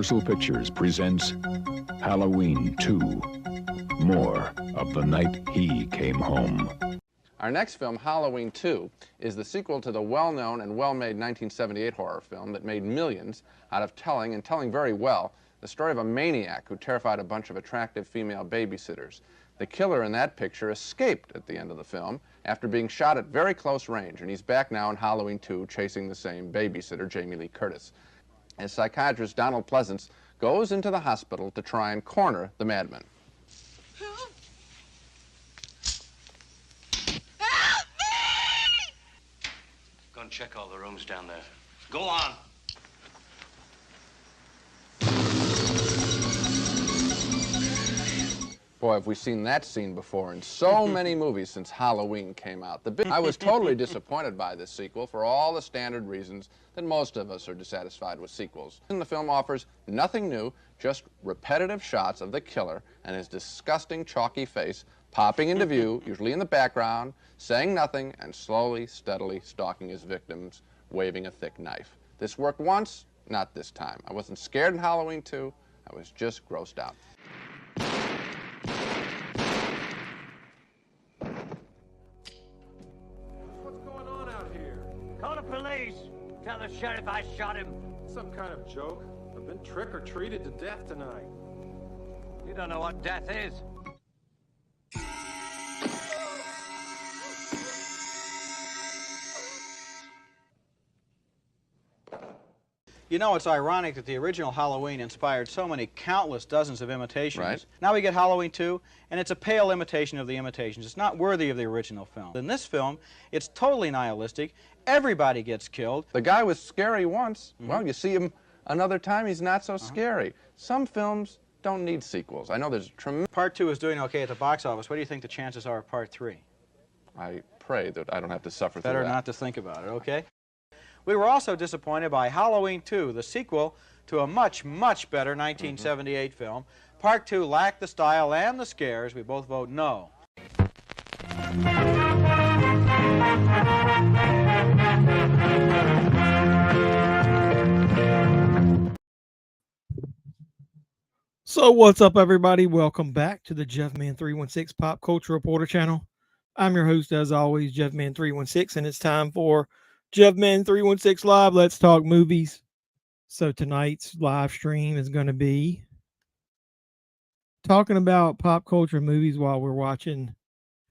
Universal Pictures presents Halloween 2, More of the Night He Came Home. Our next film, Halloween 2, is the sequel to the well-known and well-made 1978 horror film that made millions out of telling very well, the story of a maniac who terrified a bunch of attractive female babysitters. The killer in that picture escaped at the end of the film after being shot at very close range, and he's back now in Halloween 2 chasing the same babysitter, Jamie Lee Curtis. As psychiatrist Donald Pleasance goes into the hospital to try and corner the madman. Help! Help me! Go and check all the rooms down there. Go on. Boy, have we seen that scene before in so many movies since Halloween came out. I was totally disappointed by this sequel for all the standard reasons that most of us are dissatisfied with sequels. And the film offers nothing new, just repetitive shots of the killer and his disgusting chalky face popping into view, usually in the background, saying nothing, and slowly, steadily stalking his victims, waving a thick knife. This worked once, not this time. I wasn't scared in Halloween 2, I was just grossed out. Call the police. Tell the sheriff I shot him. Some kind of joke. I've been trick-or-treated to death tonight. You don't know what death is. You know, it's ironic that the original Halloween inspired so many countless dozens of imitations. Right. Now we get Halloween 2, and it's a pale imitation of the imitations. It's not worthy of the original film. In this film, it's totally nihilistic. Everybody gets killed. The guy was scary once. Well, you see him another time, he's not so scary. Some films don't need sequels. I know there's tremendous... Part 2 is doing okay at the box office. What do you think the chances are of Part 3? I pray that I don't have to suffer through that. Better not to think about it, okay? We were also disappointed by Halloween 2, the sequel to a much, much better 1978 film. Part 2 lacked the style and the scares. We both vote no. So what's up, everybody? Welcome back to the JEFFMAN316 Pop Culture Reporter channel. I'm your host, as always, JEFFMAN316, and it's time for JEFFMAN316 Live. Let's talk movies. So tonight's live stream is going to be talking about pop culture movies while we're watching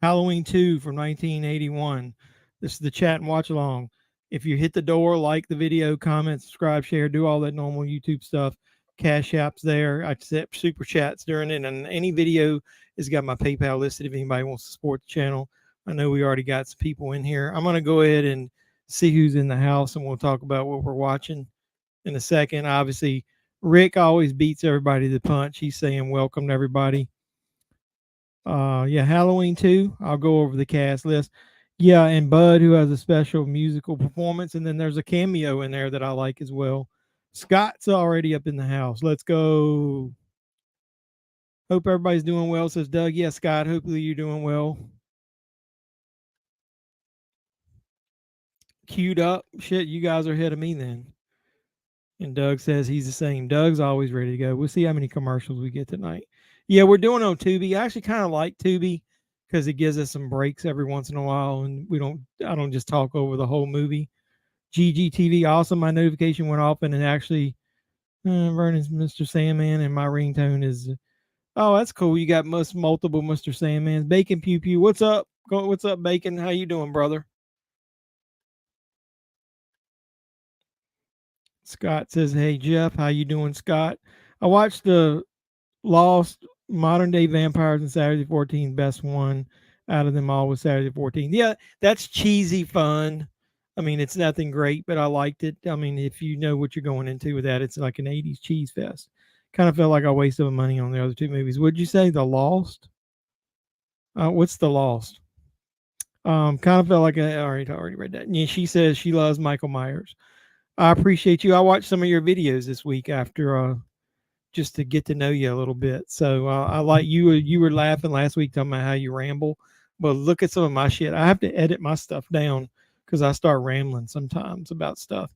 Halloween 2 from 1981. This is the chat and watch along. If you hit the door, like the video, comment, subscribe, share, do all that normal YouTube stuff. Cash apps there. I accept super chats during it, and any video has got my PayPal listed if anybody wants to support the channel. I know we already got some people in here. I'm going to go ahead and see who's in the house, and we'll talk about what we're watching in a second. Obviously, Rick always beats everybody to the punch. He's saying welcome to everybody. Yeah, Halloween 2. I'll go over the cast list. Yeah, and Bud, who has a special musical performance, and then there's a cameo in there that I like as well. Scott's already up in the house. Let's go. Hope everybody's doing well, says Doug. Yeah, Scott, hopefully you're doing well. Queued up. Shit, you guys are ahead of me then. And Doug says he's the same. Doug's always ready to go. We'll see how many commercials we get tonight. Yeah, we're doing on Tubi. I actually kind of like Tubi because it gives us some breaks every once in a while, and I don't just talk over the whole movie. GGTV, awesome. My notification went off, and it actually Vernon's Mr. Sandman, and my ringtone is oh, that's cool. You got multiple Mr. Sandmans. Bacon Pew Pew. What's up? What's up, Bacon? How you doing, brother? Scott says, hey, Jeff, how you doing, Scott? I watched the Lost Modern Day Vampires and Saturday 14. Best one out of them all was Saturday 14. Yeah, that's cheesy fun. I mean, it's nothing great, but I liked it. I mean, if you know what you're going into with that, it's like an 80s cheese fest. Kind of felt like I wasted money on the other two movies. Would you say The Lost? What's The Lost? Kind of felt like I already read that. Yeah, she says she loves Michael Myers. I appreciate you. I watched some of your videos this week after just to get to know you a little bit. So I like you. You were laughing last week talking about how you ramble, but look at some of my shit. I have to edit my stuff down because I start rambling sometimes about stuff.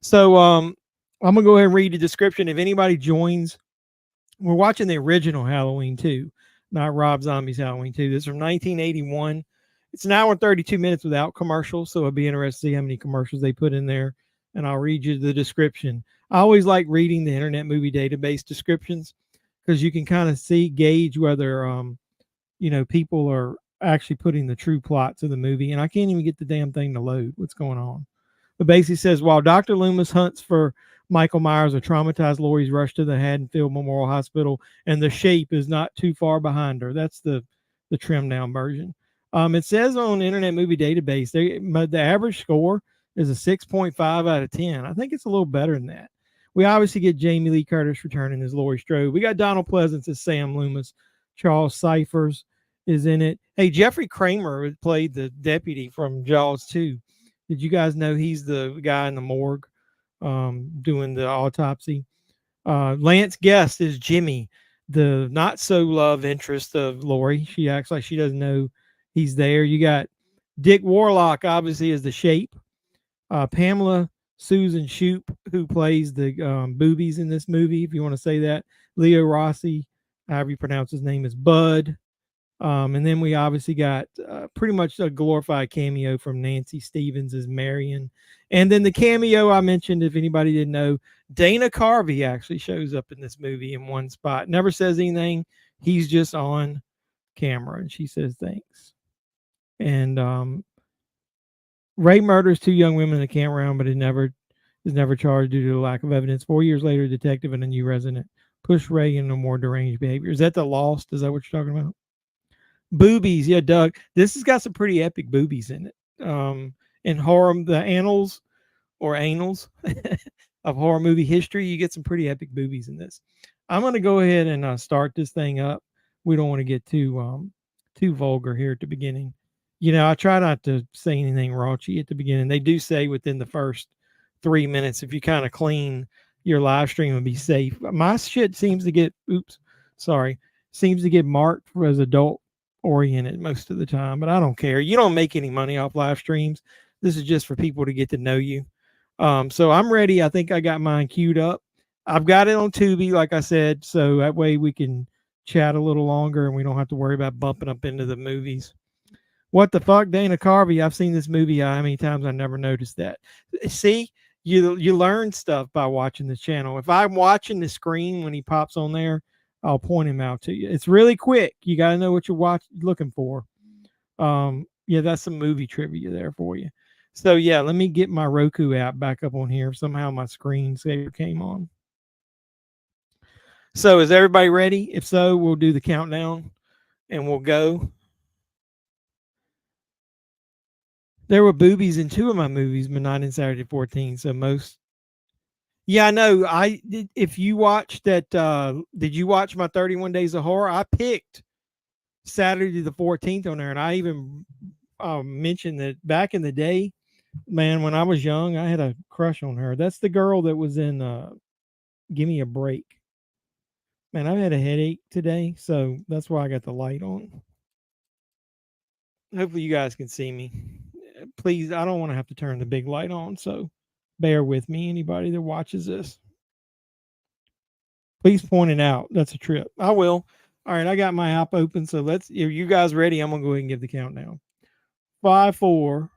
So I'm gonna go ahead and read the description. If anybody joins, we're watching the original Halloween 2, not Rob Zombie's Halloween 2. This is from 1981. It's an hour and 32 minutes without commercials, so I'll be interested to see how many commercials they put in there, and I'll read you the description. I always like reading the Internet Movie Database descriptions because you can kind of gauge whether people are actually putting the true plot to the movie. And I can't even get the damn thing to load. What's going on? But basically says, while Dr. Loomis hunts for Michael Myers, a traumatized Lori's rushed to the Haddonfield Memorial Hospital, and the Shape is not too far behind her. That's the trimmed down version. It says on Internet Movie Database, the average score is a 6.5 out of 10. I think it's a little better than that. We obviously get Jamie Lee Curtis returning as Laurie Strode. We got Donald Pleasance as Sam Loomis. Charles Cyphers is in it. Hey, Jeffrey Kramer played the deputy from Jaws 2. Did you guys know he's the guy in the morgue doing the autopsy? Lance Guest is Jimmy, the not so love interest of Laurie. She acts like she doesn't know he's there. You got Dick Warlock, obviously, as the Shape. Pamela Susan Shoop, who plays the boobies in this movie, if you want to say that. Leo Rossi, however you pronounce his name, is Bud. And then we obviously got pretty much a glorified cameo from Nancy Stevens as Marion. And then the cameo I mentioned, if anybody didn't know, Dana Carvey actually shows up in this movie in one spot. Never says anything. He's just on camera, and she says thanks. And Ray murders 2 young women in a campground, but is never charged due to the lack of evidence. 4 years later, a detective and a new resident push Ray into more deranged behavior. Is that the Lost? Is that what you're talking about? Boobies, yeah, Doug. This has got some pretty epic boobies in it. In horror, the annals of horror movie history, you get some pretty epic boobies in this. I'm going to go ahead and start this thing up. We don't want to get too vulgar here at the beginning. I try not to say anything raunchy at the beginning. They do say within the first 3 minutes, if you kind of clean your live stream and be safe. My shit seems to get marked as adult oriented most of the time, but I don't care. You don't make any money off live streams. This is just for people to get to know you. So I'm ready. I think I got mine queued up. I've got it on Tubi, like I said, so that way we can chat a little longer and we don't have to worry about bumping up into the movies. What the fuck, Dana Carvey? I've seen this movie how many times I never noticed that. See, you learn stuff by watching this channel. If I'm watching the screen when he pops on there, I'll point him out to you. It's really quick. You got to know what you're looking for. Yeah, that's some movie trivia there for you. So yeah, let me get my Roku app back up on here. Somehow my screensaver came on. So is everybody ready? If so, we'll do the countdown and we'll go. There were boobies in 2 of my movies, but not in Saturday 14. So most. Yeah, I know. If you watched that, did you watch my 31 Days of Horror? I picked Saturday the 14th on there, and I even mentioned that back in the day, man, when I was young, I had a crush on her. That's the girl that was in Give Me a Break. Man, I've had a headache today, so that's why I got the light on. Hopefully you guys can see me. Please, I don't want to have to turn the big light on, so bear with me, anybody that watches this. Please point it out. That's a trip. I will. All right, I got my app open, so if you guys ready, I'm going to go ahead and give the countdown. 5, 4,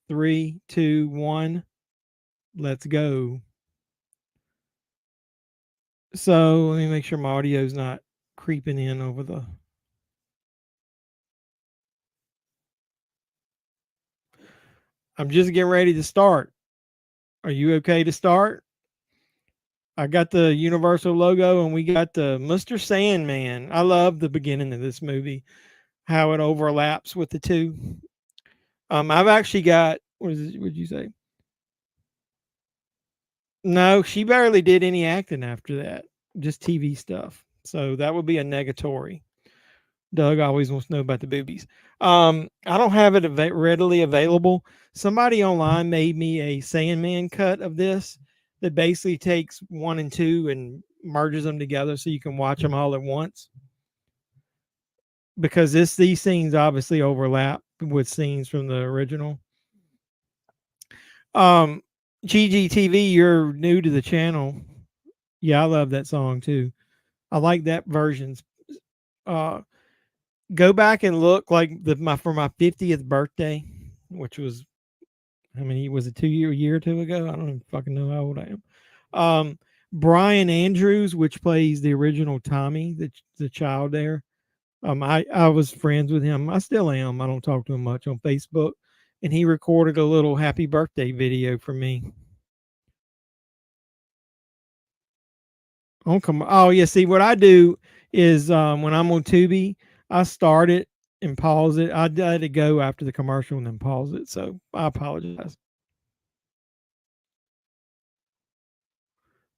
3, 2, 1. Let's go. So let me make sure my audio is not creeping in over the... I'm just getting ready to start. Are you okay to start? I got the Universal logo and we got the Mr. Sandman. I love the beginning of this movie, how it overlaps with the two. I've actually got, what'd you say? No, she barely did any acting after that, just TV stuff. So that would be a negatory. Doug always wants to know about the boobies. I don't have it readily available. Somebody online made me a Sandman cut of this that basically takes 1 and 2 and merges them together so you can watch them all at once. Because these scenes obviously overlap with scenes from the original. GGTV, you're new to the channel. Yeah, I love that song too. I like that version. Uh, Go back and look like for my 50th birthday, which was, how many was it, a year or two ago? I don't even fucking know how old I am. Brian Andrews, which plays the original Tommy, the child there. I was friends with him. I still am. I don't talk to him much on Facebook, and he recorded a little happy birthday video for me. Oh, come on. Oh, yeah. See, what I do is when I'm on Tubi, I start it and pause it. I let it go after the commercial and then pause it. So I apologize.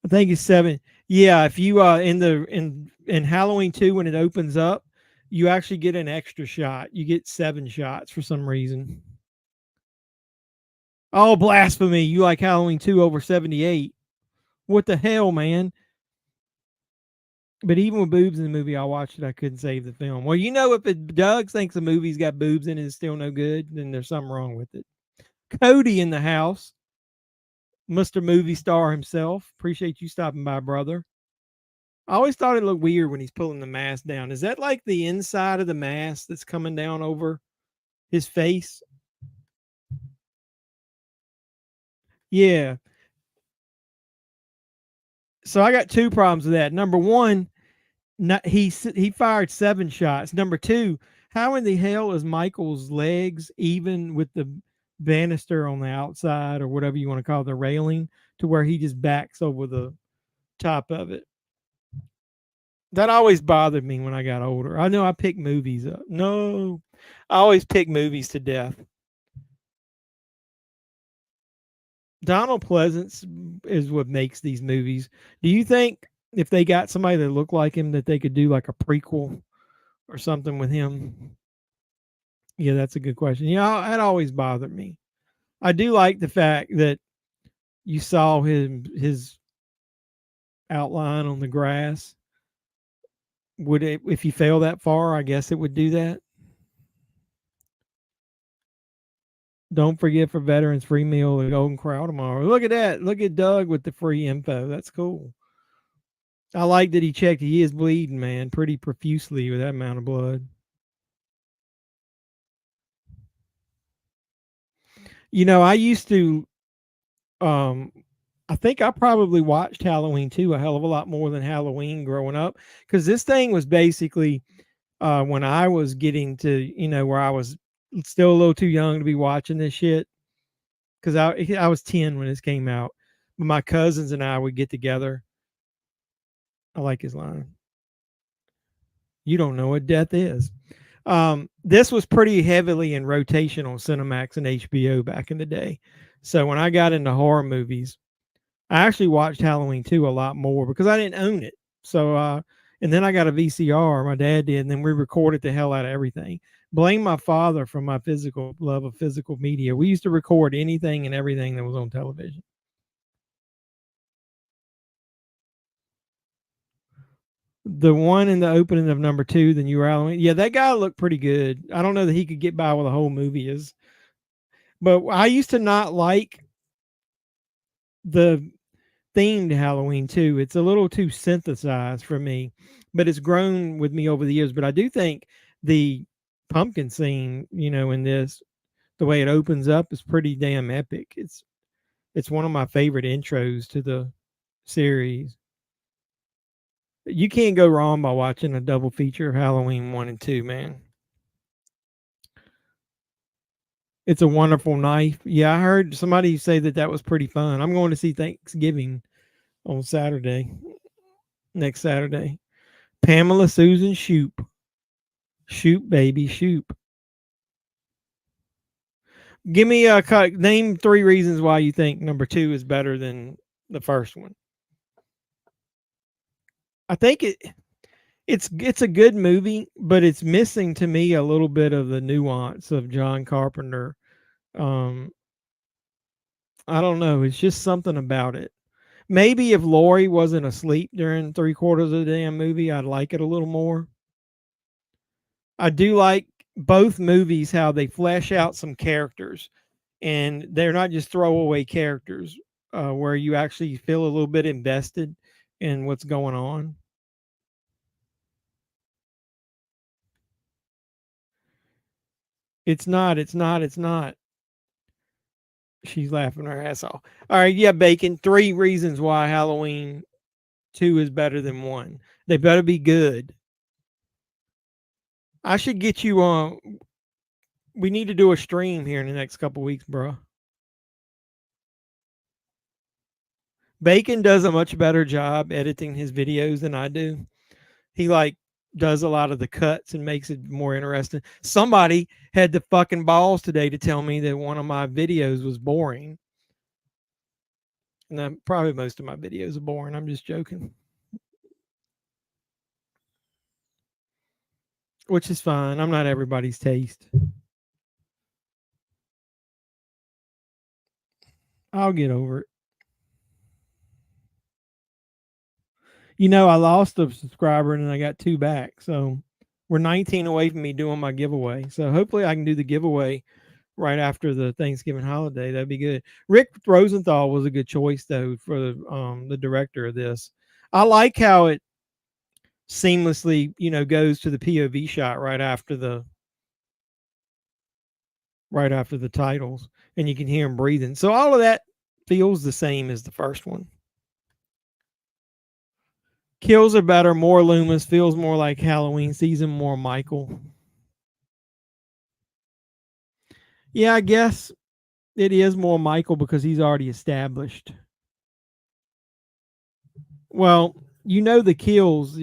I think it's 7. Yeah, if you in Halloween 2 when it opens up, you actually get an extra shot. You get 7 shots for some reason. Oh, blasphemy. You like Halloween 2 over 78. What the hell, man? But even with boobs in the movie, I watched it. I couldn't save the film. Well, if Doug thinks a movie's got boobs in it, it's still no good, then there's something wrong with it. Cody in the house, Mr. Movie Star himself. Appreciate you stopping by, brother. I always thought it looked weird when he's pulling the mask down. Is that like the inside of the mask that's coming down over his face? Yeah. So I got 2 problems with that. Number one, he fired 7 shots. Number 2, how in the hell is Michael's legs even with the banister on the outside or whatever you want to call it, the railing, to where he just backs over the top of it? That always bothered me when I got older. I know I pick movies up. No, I always pick movies to death. Donald Pleasance is what makes these movies. Do you think if they got somebody that looked like him that they could do like a prequel or something with him? Yeah, that's a good question. Yeah, that always bothered me. I do like the fact that you saw his outline on the grass. Would it, if you fell that far, I guess it would do that. Don't forget for veterans free meal at Golden Corral tomorrow. Look at that. Look at Doug with the free info. That's cool. I like that he checked. He is bleeding, man, pretty profusely with that amount of blood. I used to I think I probably watched Halloween 2 a hell of a lot more than Halloween growing up, because this thing was basically when I was getting to, where I was still a little too young to be watching this shit, because I was 10 when this came out. But my cousins and I would get together. I like his line. You don't know what death is. This was pretty heavily in rotation on Cinemax and HBO back in the day. So when I got into horror movies, I actually watched Halloween 2 a lot more because I didn't own it. So, and then I got a VCR, my dad did, and then we recorded the hell out of everything. Blame my father for my love of physical media. We used to record anything and everything that was on television. The one in the opening of number 2, the new Halloween. Yeah, that guy looked pretty good. I don't know that he could get by with a whole movie but I used to not like the themed Halloween 2. It's a little too synthesized for me, but it's grown with me over the years. But I do think the pumpkin scene, in this, the way it opens up is pretty damn epic. It's one of my favorite intros to the series. You can't go wrong by watching a double feature of Halloween 1 and 2, man. It's a Wonderful Knife. Yeah, I heard somebody say that was pretty fun. I'm going to see Thanksgiving on Saturday, next Saturday. Pamela Susan Shoop. Shoop, baby, Shoop. Give me name 3 reasons why you think number 2 is better than the first one. I think it's a good movie, but it's missing to me a little bit of the nuance of John Carpenter. I don't know. It's just something about it. Maybe if Lori wasn't asleep during 3/4 of the damn movie, I'd like it a little more. I do like both movies, how they flesh out some characters, and they're not just throwaway characters. where you actually feel a little bit invested in what's going on. It's not. It's not. It's not. She's laughing her ass off. All right, yeah, Bacon. 3 reasons why Halloween 2 is better than 1. They better be good. I should get you on. We need to do a stream here in the next couple weeks, bro. Bacon does a much better job editing his videos than I do. He like does a lot of the cuts and makes it more interesting. Somebody had the fucking balls today to tell me that one of my videos was boring. And probably most of my videos are boring. I'm just joking. Which is fine. I'm not everybody's taste. I'll get over it. You know, I lost a subscriber and then I got 2 back. So we're 19 away from me doing my giveaway. So hopefully I can do the giveaway right after the Thanksgiving holiday. That'd be good. Rick Rosenthal was a good choice though for the director of this. I like how it seamlessly, goes to the POV shot right after the titles, and you can hear him breathing. So all of that feels the same as the first one. Kills are better, more Loomis, feels more like Halloween season, more Michael. Yeah, I guess it is more Michael because he's already established. Well, the kills.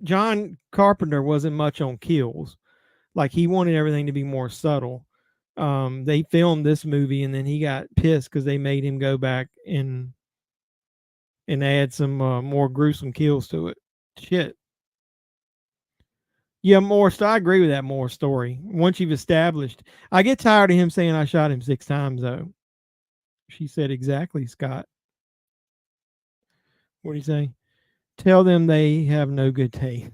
John Carpenter wasn't much on kills. Like he wanted everything to be more subtle. They filmed this movie and then he got pissed because they made him go back and add some more gruesome kills to it. Shit. Yeah, more. I agree with that. More story. Once you've established, I get tired of him saying I shot him 6 times though. She said exactly, Scott. What do you say? Tell them they have no good taste.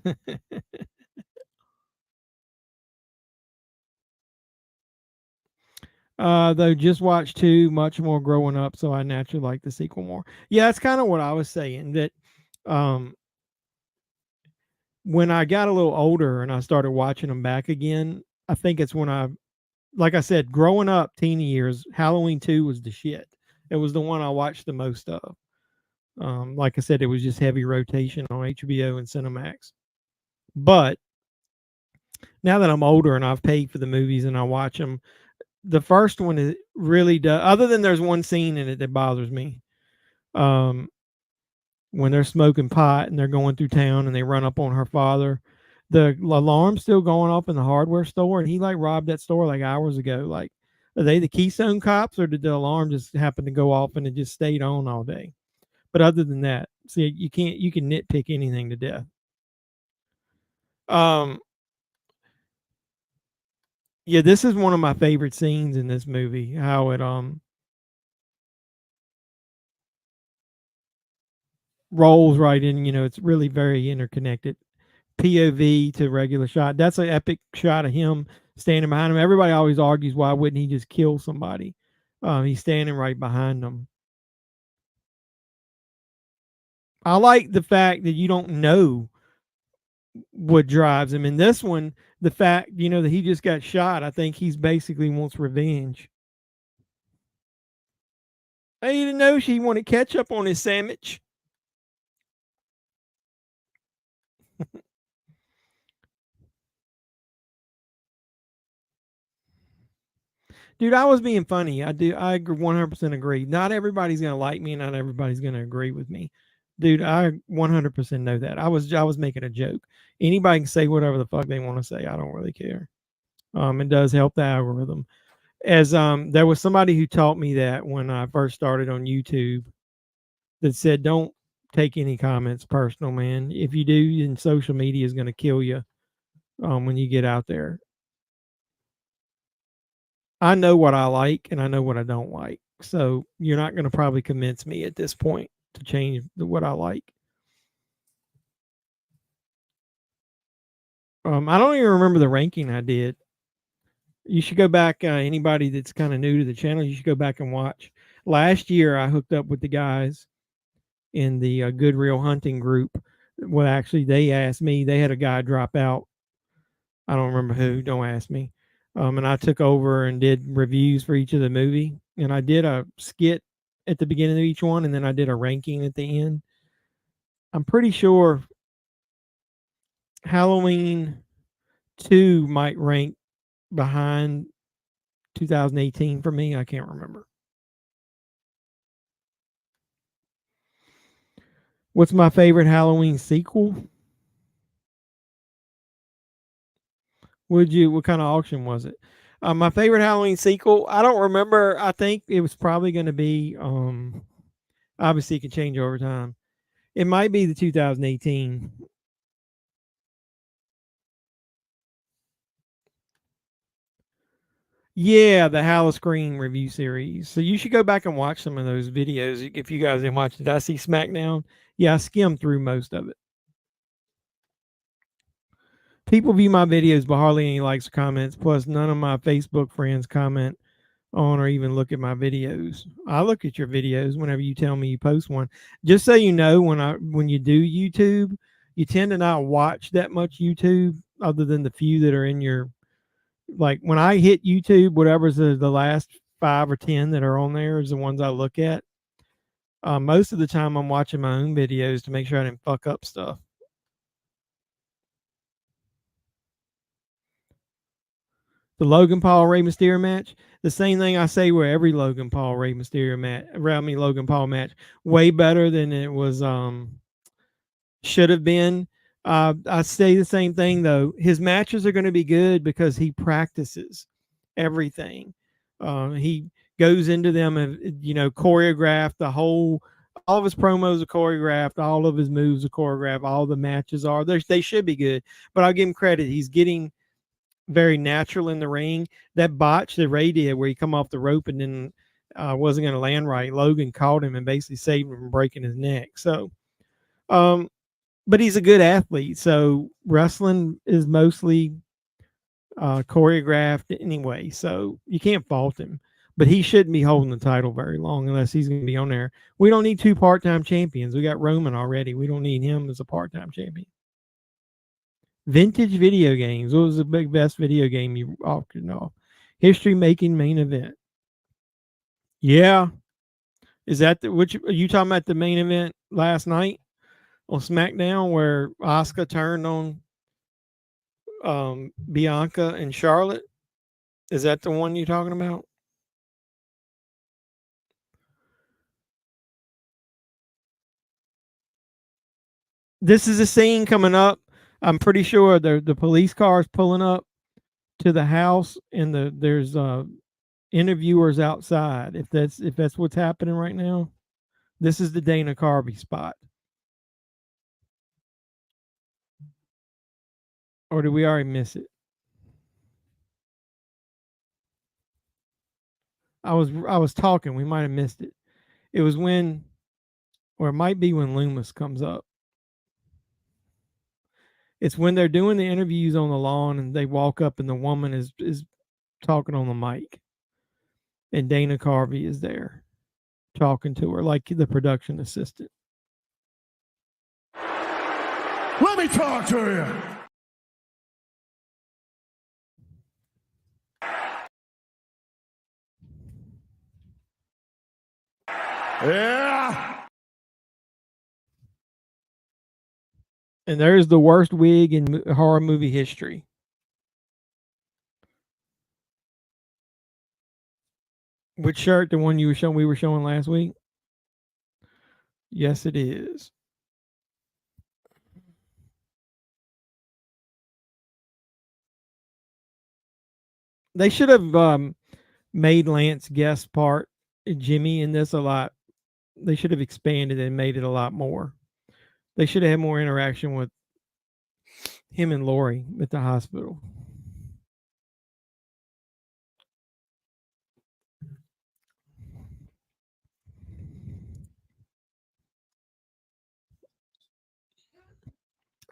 Though just watched 2, much more growing up, so I naturally like the sequel more. Yeah, that's kind of what I was saying. That when I got a little older and I started watching them back again, I think it's when like I said, growing up, teen years, Halloween 2 was the shit. It was the one I watched the most of. Like I said, it was just heavy rotation on HBO and Cinemax. But now that I'm older and I've paid for the movies and I watch them, the first one is really does. Other than there's one scene in it that bothers me. When they're smoking pot and they're going through town and they run up on her father, the alarm's still going off in the hardware store, and he like robbed that store like hours ago. Like, are they the Keystone cops, or did the alarm just happen to go off and it just stayed on all day? But other than that, see, you can nitpick anything to death. Yeah, this is one of my favorite scenes in this movie. How it rolls right in. It's really very interconnected. POV to regular shot. That's an epic shot of him standing behind him. Everybody always argues why wouldn't he just kill somebody? He's standing right behind them. I like the fact that you don't know what drives him. In this one, the fact, that he just got shot, I think he's basically wants revenge. I didn't know she wanted ketchup on his sandwich. Dude, I was being funny. I 100% agree. Not everybody's gonna like me, not everybody's gonna agree with me. Dude, I 100% know that. I was making a joke. Anybody can say whatever the fuck they want to say. I don't really care. It does help the algorithm. As there was somebody who taught me that when I first started on YouTube, that said, don't take any comments personal, man. If you do, then social media is gonna kill you when you get out there. I know what I like and I know what I don't like. So you're not going to probably convince me at this point to change what I like. I don't even remember the ranking I did. You should go back. Anybody that's kind of new to the channel, you should go back and watch. last year I hooked up with the guys in the Good Real Hunting group. Well, actually, they asked me. They had a guy drop out. I don't remember who. Don't ask me. And I took over and did reviews for each of the movie. And I did a skit at the beginning of each one, and then I did a ranking at the end. I'm pretty sure Halloween 2 might rank behind 2018 for me. I can't remember. What's my favorite Halloween sequel? What kind of auction was it? My favorite Halloween sequel, I don't remember. I think it was probably going to be, obviously it can change over time. It might be the 2018. Yeah, the Halloween review series. So you should go back and watch some of those videos if you guys didn't watch it. Did I see SmackDown? Yeah, I skimmed through most of it. People view my videos, but hardly any likes or comments. Plus, none of my Facebook friends comment on or even look at my videos. I look at your videos whenever you tell me you post one. Just so you know, when you do YouTube, you tend to not watch that much YouTube other than the few that are in your, like when I hit YouTube, whatever's the last 5 or 10 that are on there is the ones I look at. Most of the time I'm watching my own videos to make sure I didn't fuck up stuff. The Logan Paul Rey Mysterio match, the same thing I say with every Logan Paul Rey Mysterio match, Logan Paul match, way better than it was should have been. I say the same thing though. His matches are going to be good because he practices everything. He goes into them and choreographed all of his promos are choreographed, all of his moves are choreographed, all the matches are. They should be good, but I'll give him credit. He's getting very natural in the ring. That botch that Ray did where he come off the rope and then wasn't going to land right, Logan caught him and basically saved him from breaking his neck. So but he's a good athlete, so wrestling is mostly choreographed anyway, so you can't fault him. But he shouldn't be holding the title very long unless he's going to be on there. We don't need 2 part-time champions. We got Roman already. We don't need him as a part-time champion. Vintage video games. What was the best video game you auctioned off? History making main event. Yeah. Is that which are you talking about, the main event last night on SmackDown where Asuka turned on Bianca and Charlotte? Is that the one you're talking about? This is a scene coming up. I'm pretty sure the police car is pulling up to the house, and there's interviewers outside. If that's what's happening right now, this is the Dana Carvey spot. Or did we already miss it? I was talking. We might have missed it. It was when, or it might be when Loomis comes up. It's when they're doing the interviews on the lawn and they walk up and the woman is talking on the mic. And Dana Carvey is there talking to her like the production assistant. Let me talk to you. Yeah. And there's the worst wig in horror movie history. Which shirt? The one we were showing last week? Yes, it is. They should have made Lance guest part Jimmy in this a lot. They should have expanded and made it a lot more. They should have had more interaction with him and Lori at the hospital.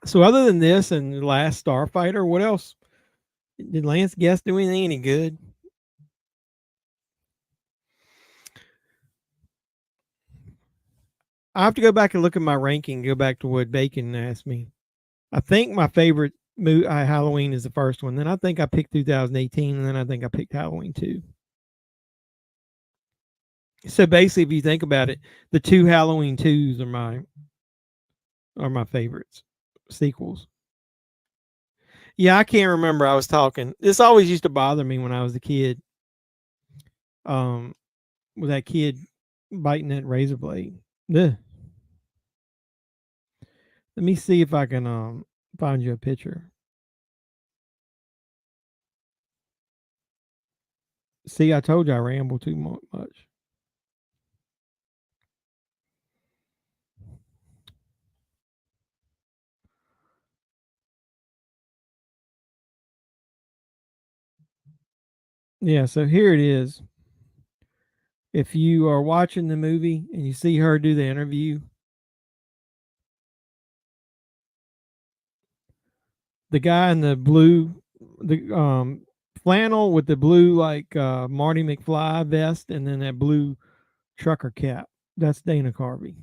So other than this and the last Starfighter, what else? Did Lance Guest do anything any good? I have to go back and look at my ranking. Go back to what Bacon asked me. I think my favorite Halloween is the first one. Then I think I picked 2018, and then I think I picked Halloween 2. So basically, if you think about it, the two Halloween 2s are my favorites sequels. Yeah, I can't remember. I was talking. This always used to bother me when I was a kid. With that kid biting that razor blade. Ugh. Let me see if I can find you a picture. See, I told you I ramble too much. Yeah, so here it is. If you are watching the movie and you see her do the interview, the guy in the blue, the flannel with the blue like Marty McFly vest, and then that blue trucker cap. That's Dana Carvey.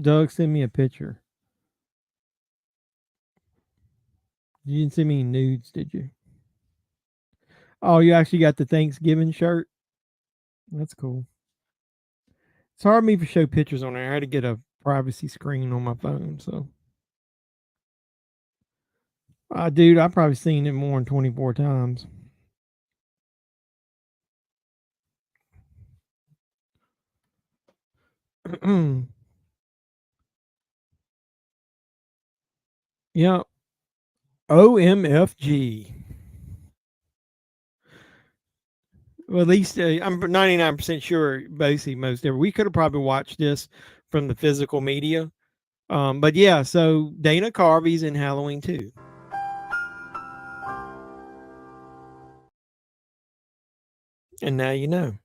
Doug, send me a picture. You didn't send me nudes, did you? Oh, you actually got the Thanksgiving shirt? That's cool. It's hard for me to show pictures on there. I had to get a privacy screen on my phone, so. Dude, I've probably seen it more than 24 times. Yeah. OMFG. Well, at least I'm 99% sure, basically, most ever. We could have probably watched this from the physical media. But yeah, so Dana Carvey's in Halloween 2. And now you know.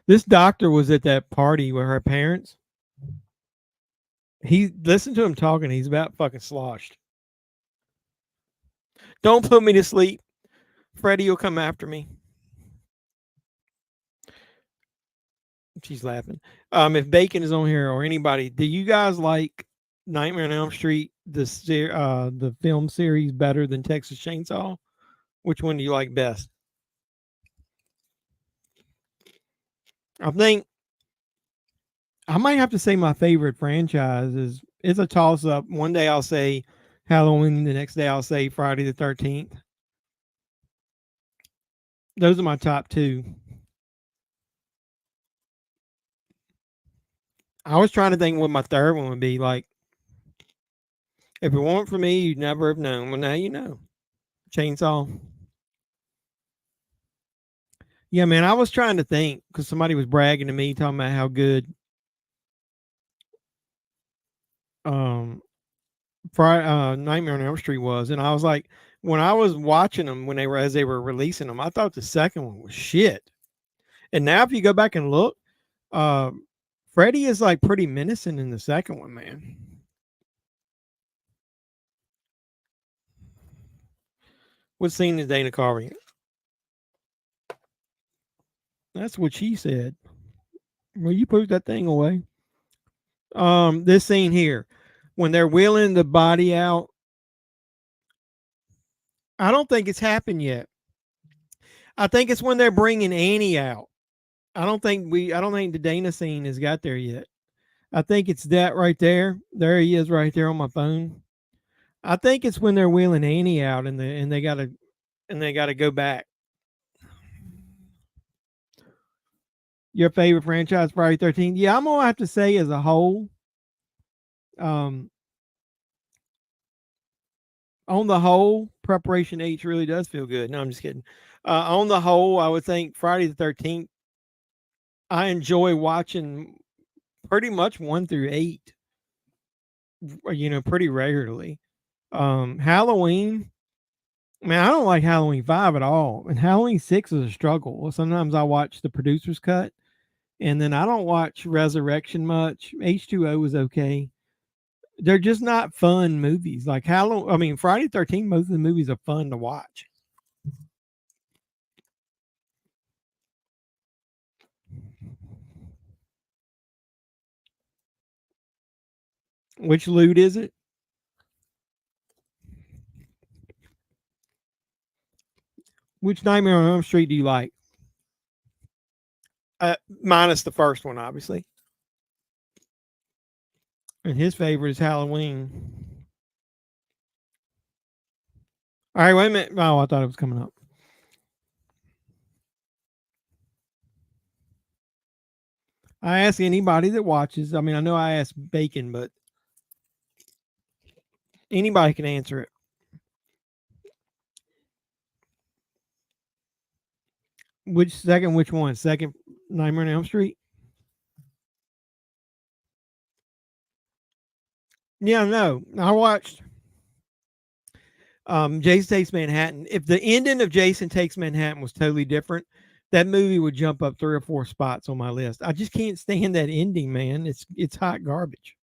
This doctor was at that party with her parents. He listened to him talking. He's about fucking sloshed. Don't put me to sleep. Freddie will come after me. She's laughing. If Bacon is on here or anybody, do you guys like Nightmare on Elm Street, the film series, better than Texas Chainsaw? Which one do you like best? I think I might have to say my favorite franchise is it's a toss up. One day I'll say Halloween, the next day I'll say Friday the 13th. Those are my top two. I was trying to think what my third one would be. Like, if it weren't for me, you'd never have known. Well, now you know. Chainsaw. Yeah, man, I was trying to think because somebody was bragging to me, talking about how good Nightmare on Elm Street was, and I was like, when I was watching them when they were releasing them, I thought the second one was shit. And now if you go back and look, Freddy is like pretty menacing in the second one, man. What scene is Dana Carvey? That's what she said. Well, you put that thing away. This scene here, when they're wheeling the body out, I don't think it's happened yet. I think it's when they're bringing Annie out. I don't think the Dana scene has got there yet. I think it's that right there. There he is right there on my phone. I think it's when they're wheeling Annie out and they gotta go back. Your favorite franchise, Friday 13th? Yeah, I'm gonna have to say as a whole, on the whole, Preparation H really does feel good. No, I'm just kidding. On the whole, I would think Friday the 13th. I enjoy watching pretty much 1 through 8. Pretty regularly. Halloween. Man, I don't like Halloween 5 at all, and Halloween 6 is a struggle. Sometimes I watch the producer's cut, And then I don't watch Resurrection much. H2O was okay. They're just not fun movies. Like Friday 13th, most of the movies are fun to watch. Which loot is it? Which Nightmare on Elm Street do you like? Minus the first one, obviously. And his favorite is Halloween. All right, wait a minute. Oh, I thought it was coming up. I ask anybody that watches. I mean, I know I asked Bacon, but anybody can answer it. Which one? Second Nightmare on Elm Street? Yeah, no. I watched Jason Takes Manhattan. If the ending of Jason Takes Manhattan was totally different, that movie would jump up 3 or 4 spots on my list. I just can't stand that ending, man. It's hot garbage.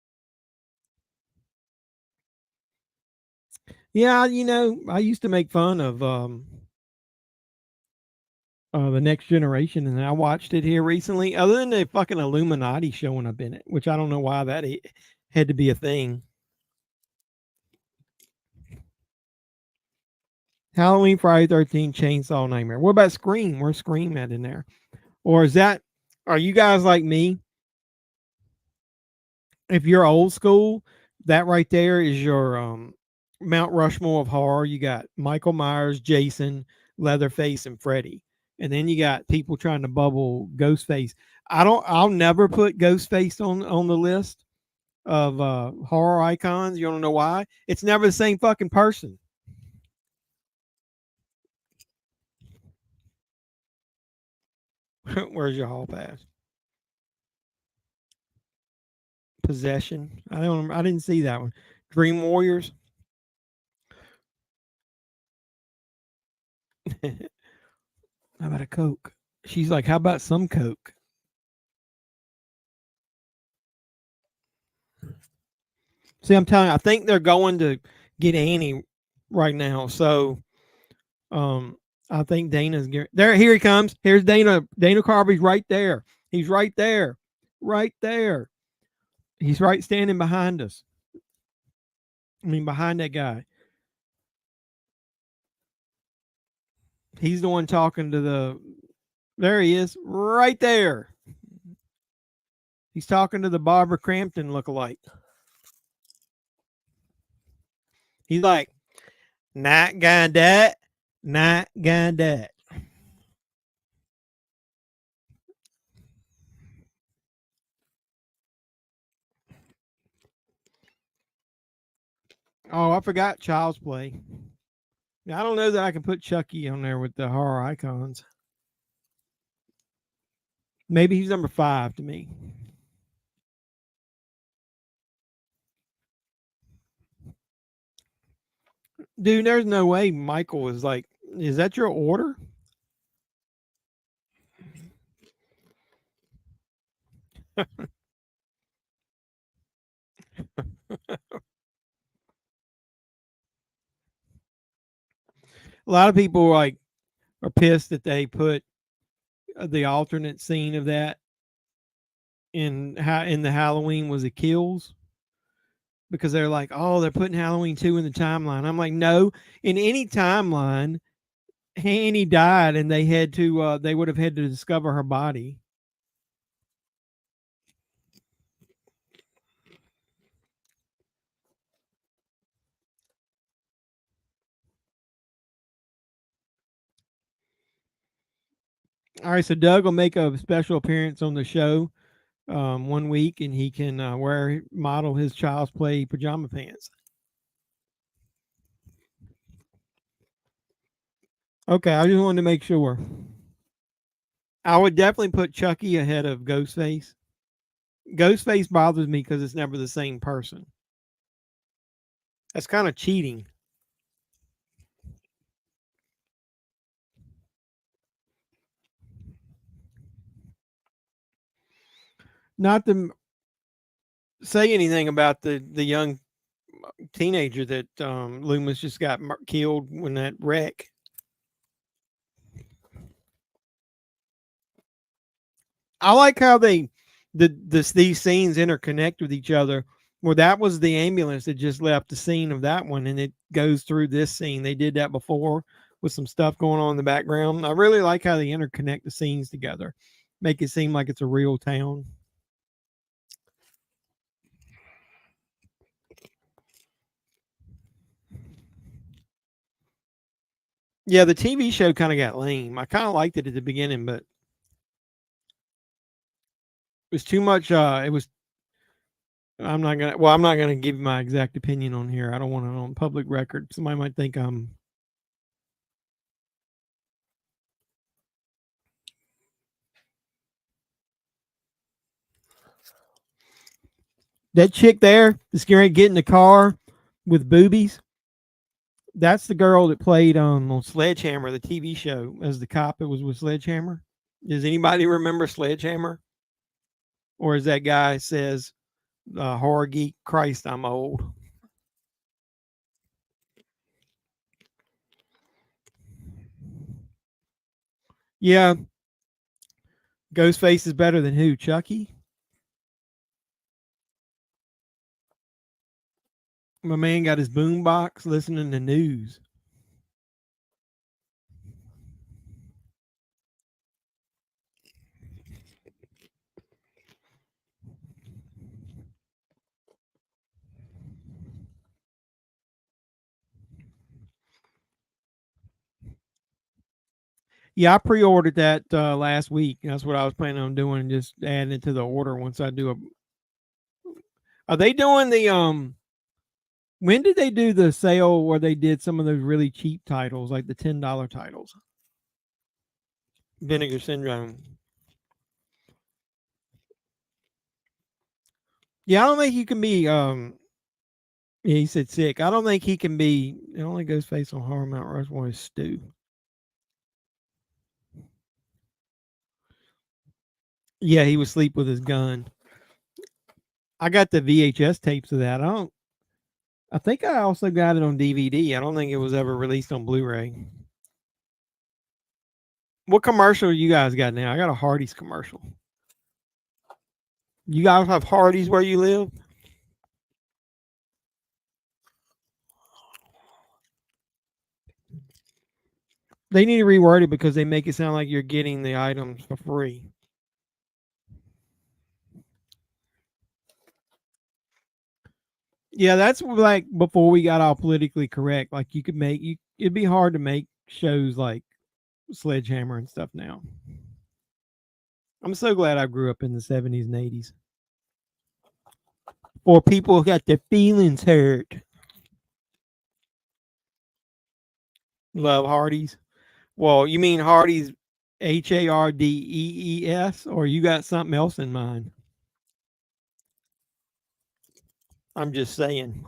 Yeah, I used to make fun of the Next Generation, and I watched it here recently. Other than the fucking Illuminati showing up in it, which I don't know why that had to be a thing. Halloween, Friday 13th, Chainsaw, Nightmare. What about Scream? Where's Scream at in there? Or are you guys like me? If you're old school, that right there is your Mount Rushmore of horror. You got Michael Myers, Jason, Leatherface, and Freddy. And then you got people trying to bubble Ghostface. I'll never put Ghostface on the list of horror icons. You don't know why? It's never the same fucking person. Where's your hall pass? Possession. I didn't see that one. Dream Warriors. How about a Coke? She's like, how about some Coke? See, I'm telling you, I think they're going to get Annie right now. So I think Dana's there. Here he comes. Here's Dana. Dana Carvey's right there. He's right there. Right there. He's right standing behind us. I mean, behind that guy. He's the one talking to there he is, right there. He's talking to the Barbara Crampton lookalike. He's like, not gonna that, not gonna that. Oh, I forgot Child's Play. I don't know that I can put Chucky on there with the horror icons. Maybe he's number 5 to me. Dude, there's no way Michael is like, is that your order? A lot of people are pissed that they put the alternate scene of that in the Halloween was the kills, because they're like, oh, they're putting Halloween 2 in the timeline. I'm like, no, in any timeline, Annie died and they had to they would have had to discover her body. All right, so Doug will make a special appearance on the show 1 week, and he can model his Child's Play pajama pants. Okay, I just wanted to make sure. I would definitely put Chucky ahead of Ghostface. Ghostface bothers me because it's never the same person. That's kind of cheating. not to say anything about the young teenager that Loomis just got killed when that wreck. I like how these scenes interconnect with each other. Well, that was the ambulance that just left the scene of that one, and it goes through this scene. They did that before with some stuff going on in the background. I really like how they interconnect the scenes together, make it seem like it's a real town. Yeah, the TV show kind of got lame. I kind of liked it at the beginning, but it was too much. It was. I'm not gonna give my exact opinion on here. I don't want it on public record. Somebody might think I'm. That chick there that's going to get in the car with boobies. That's the girl that played on Sledgehammer, the TV show, as the cop. It was with Sledgehammer. Does anybody remember Sledgehammer? Or as that guy says, horror geek, Christ, I'm old. Yeah. Ghostface is better than who? Chucky? My man got his boombox listening to news. Yeah, I pre-ordered that last week. That's what I was planning on doing, just adding it to the order once I do a. Are they doing the when did they do the sale where they did some of those really cheap titles, like the $10 titles? Vinegar Syndrome. Yeah, I don't think you can be yeah, he said sick. I don't think he can be. It only goes face on Horror Mount Rushmore is Stu. Yeah, he was asleep with his gun. I got the VHS tapes of that. I think I also got it on DVD. I don't think it was ever released on Blu-ray. What commercial you guys got now? I got a Hardee's commercial. You guys have Hardee's where you live? They need to reword it because they make it sound like you're getting the items for free. Yeah, that's like before we got all politically correct. Like you could make it'd be hard to make shows like Sledgehammer and stuff now. I'm so glad I grew up in the 70s and 80s. Or people who got their feelings hurt. Love Hardee's. Well, you mean Hardee's Hardees, or you got something else in mind? I'm just saying.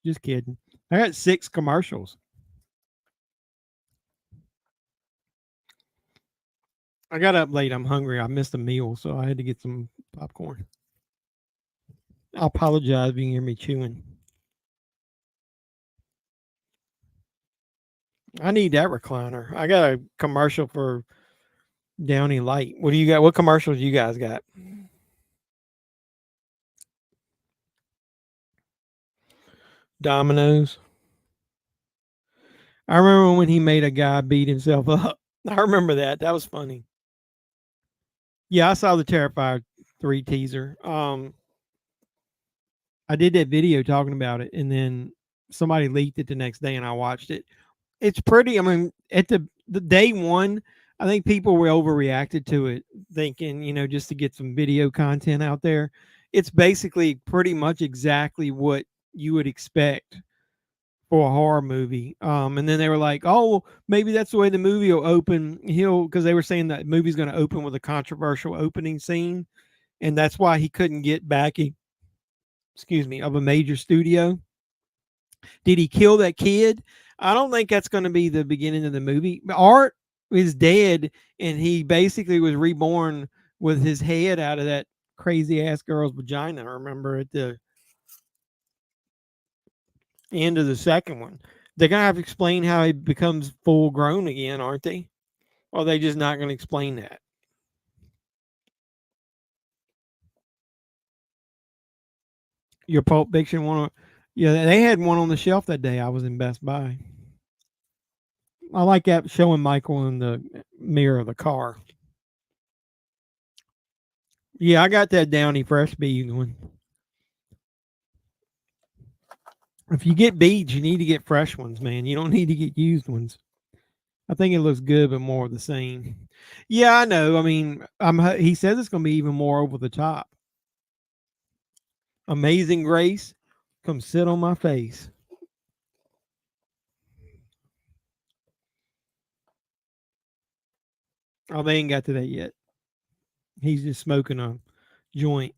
Just kidding. I got 6 commercials. I got up late. I'm hungry. I missed a meal, so I had to get some popcorn. I apologize if you can hear me chewing. I need that recliner. I got a commercial for Downy Light. What do you got? What commercials you guys got? Domino's. I remember when he made a guy beat himself up. I remember that. That was funny. Yeah, I saw the Terrifier 3 teaser. I did that video talking about it, and then somebody leaked it the next day, and I watched it. It's pretty. I mean, at the day one, I think people were overreacted to it, thinking, just to get some video content out there. It's basically pretty much exactly what you would expect for a horror movie. And then they were like, oh, maybe that's the way the movie will open. Because they were saying that movie's going to open with a controversial opening scene. And that's why he couldn't get backing, of a major studio. Did he kill that kid? I don't think that's going to be the beginning of the movie. Art, is dead, and he basically was reborn with his head out of that crazy ass girl's vagina. I remember at the end of the second one. They're gonna have to explain how he becomes full grown again, aren't they? Or are they just not gonna explain that? Your Pulp Fiction one, yeah, they had one on the shelf that day. I was in Best Buy. I like that showing Michael in the mirror of the car. Yeah, I got that Downy Fresh bead one. If you get beads, you need to get fresh ones, man. You don't need to get used ones. I think it looks good, but more of the same. Yeah, I know. I mean, he says it's going to be even more over the top. Amazing Grace, come sit on my face. Oh, they ain't got to that yet. He's just smoking a joint.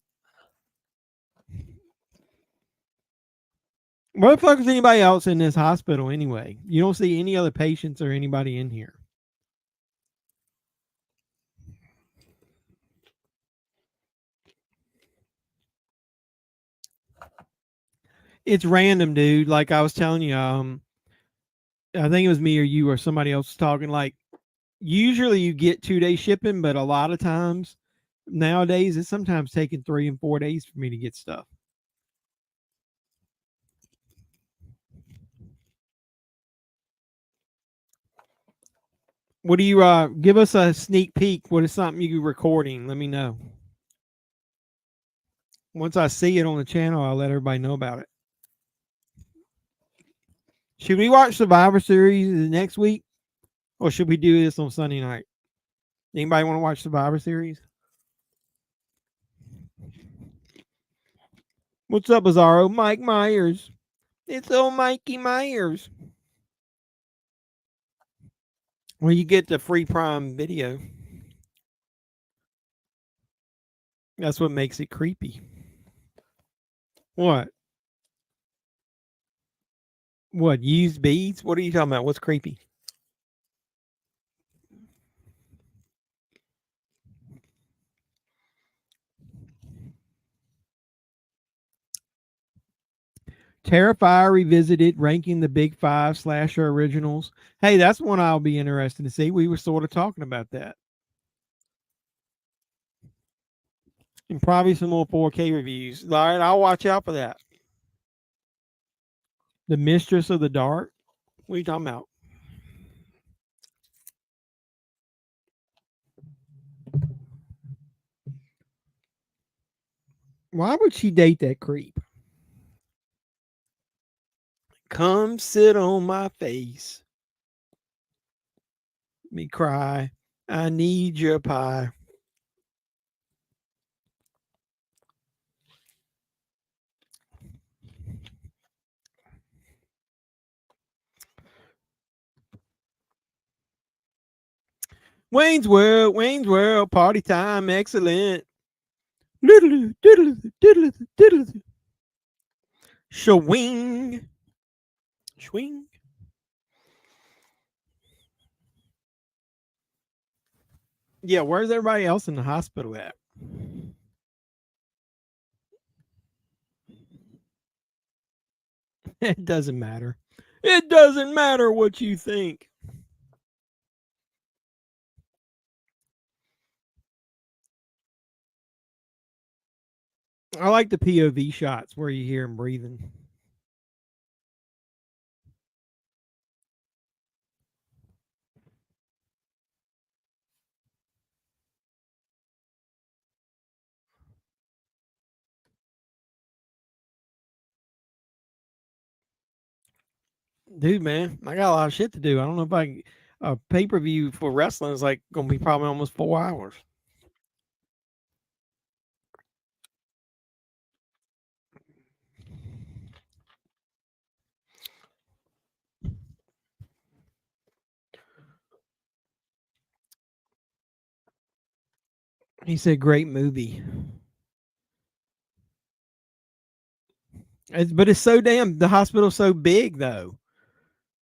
What the fuck is anybody else in this hospital anyway? You don't see any other patients or anybody in here. It's random, dude. Like I was telling you, I think it was me or you or somebody else talking. Like, usually you get 2-day shipping, but a lot of times nowadays it's sometimes taking 3 and 4 days for me to get stuff. What do you give us a sneak peek? What is something you recording? Let me know. Once I see it on the channel, I'll let everybody know about it. Should we watch Survivor Series next week? Or should we do this on Sunday night? Anybody want to watch Survivor Series? What's up, Bizarro? Mike Myers. It's old Mikey Myers. Well, you get the free Prime Video. That's what makes it creepy. What? What? Used beads? What are you talking about? What's creepy? Terrifier Revisited, ranking the big 5 slasher originals. Hey, that's one I'll be interested to see. We were sort of talking about that. And probably some more 4K reviews. All right, I'll watch out for that. The Mistress of the Dark? What are you talking about? Why would she date that creep? Come sit on my face. Me cry. I need your pie. Wayne's World, party time, excellent. Diddle, diddle, diddle, diddle. Swing. Swing. Yeah, where's everybody else in the hospital at? It doesn't matter. It doesn't matter what you think. I like the POV shots where you hear him breathing. Dude, man, I got a lot of shit to do. I don't know if a pay-per-view for wrestling is like gonna be probably almost 4 hours. He said, "Great movie." But it's so damn. The hospital's so big, though.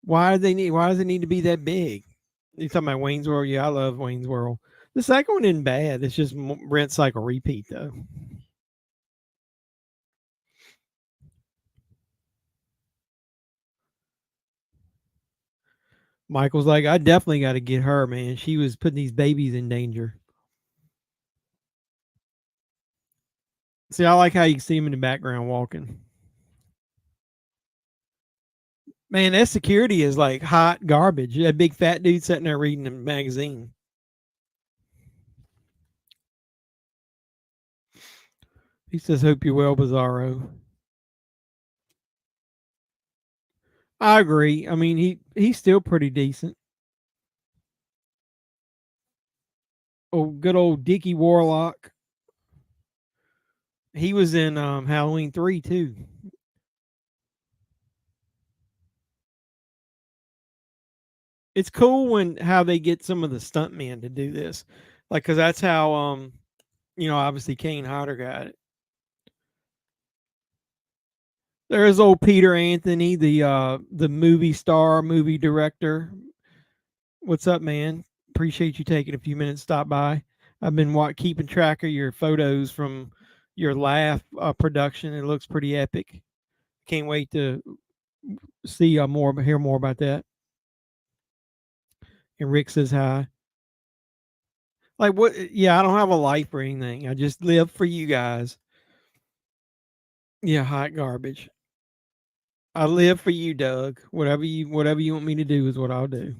Why does it need to be that big? You talking about Wayne's World? Yeah, I love Wayne's World. The second one isn't bad. It's just Brent's like a repeat though. Michael's like, I definitely got to get her, man. She was putting these babies in danger. See, I like how you can see him in the background walking. Man, that security is like hot garbage. That big fat dude sitting there reading a magazine. He says, "Hope you're well, Bizarro." I agree. I mean, he's still pretty decent. Oh, good old Dickie Warlock. He was in Halloween 3 too. It's cool when how they get some of the stuntmen to do this, like because that's how obviously Kane Hodder got it. There's old Peter Anthony, the movie star, movie director. What's up, man? Appreciate you taking a few minutes to stop by. I've been keeping track of your photos from your Laugh production. It looks pretty epic. Can't wait to see hear more about that. And Rick says hi. Like what? Yeah, I don't have a life or anything. I just live for you guys. Yeah, hot garbage. I live for you, Doug. Whatever you want me to do is what I'll do.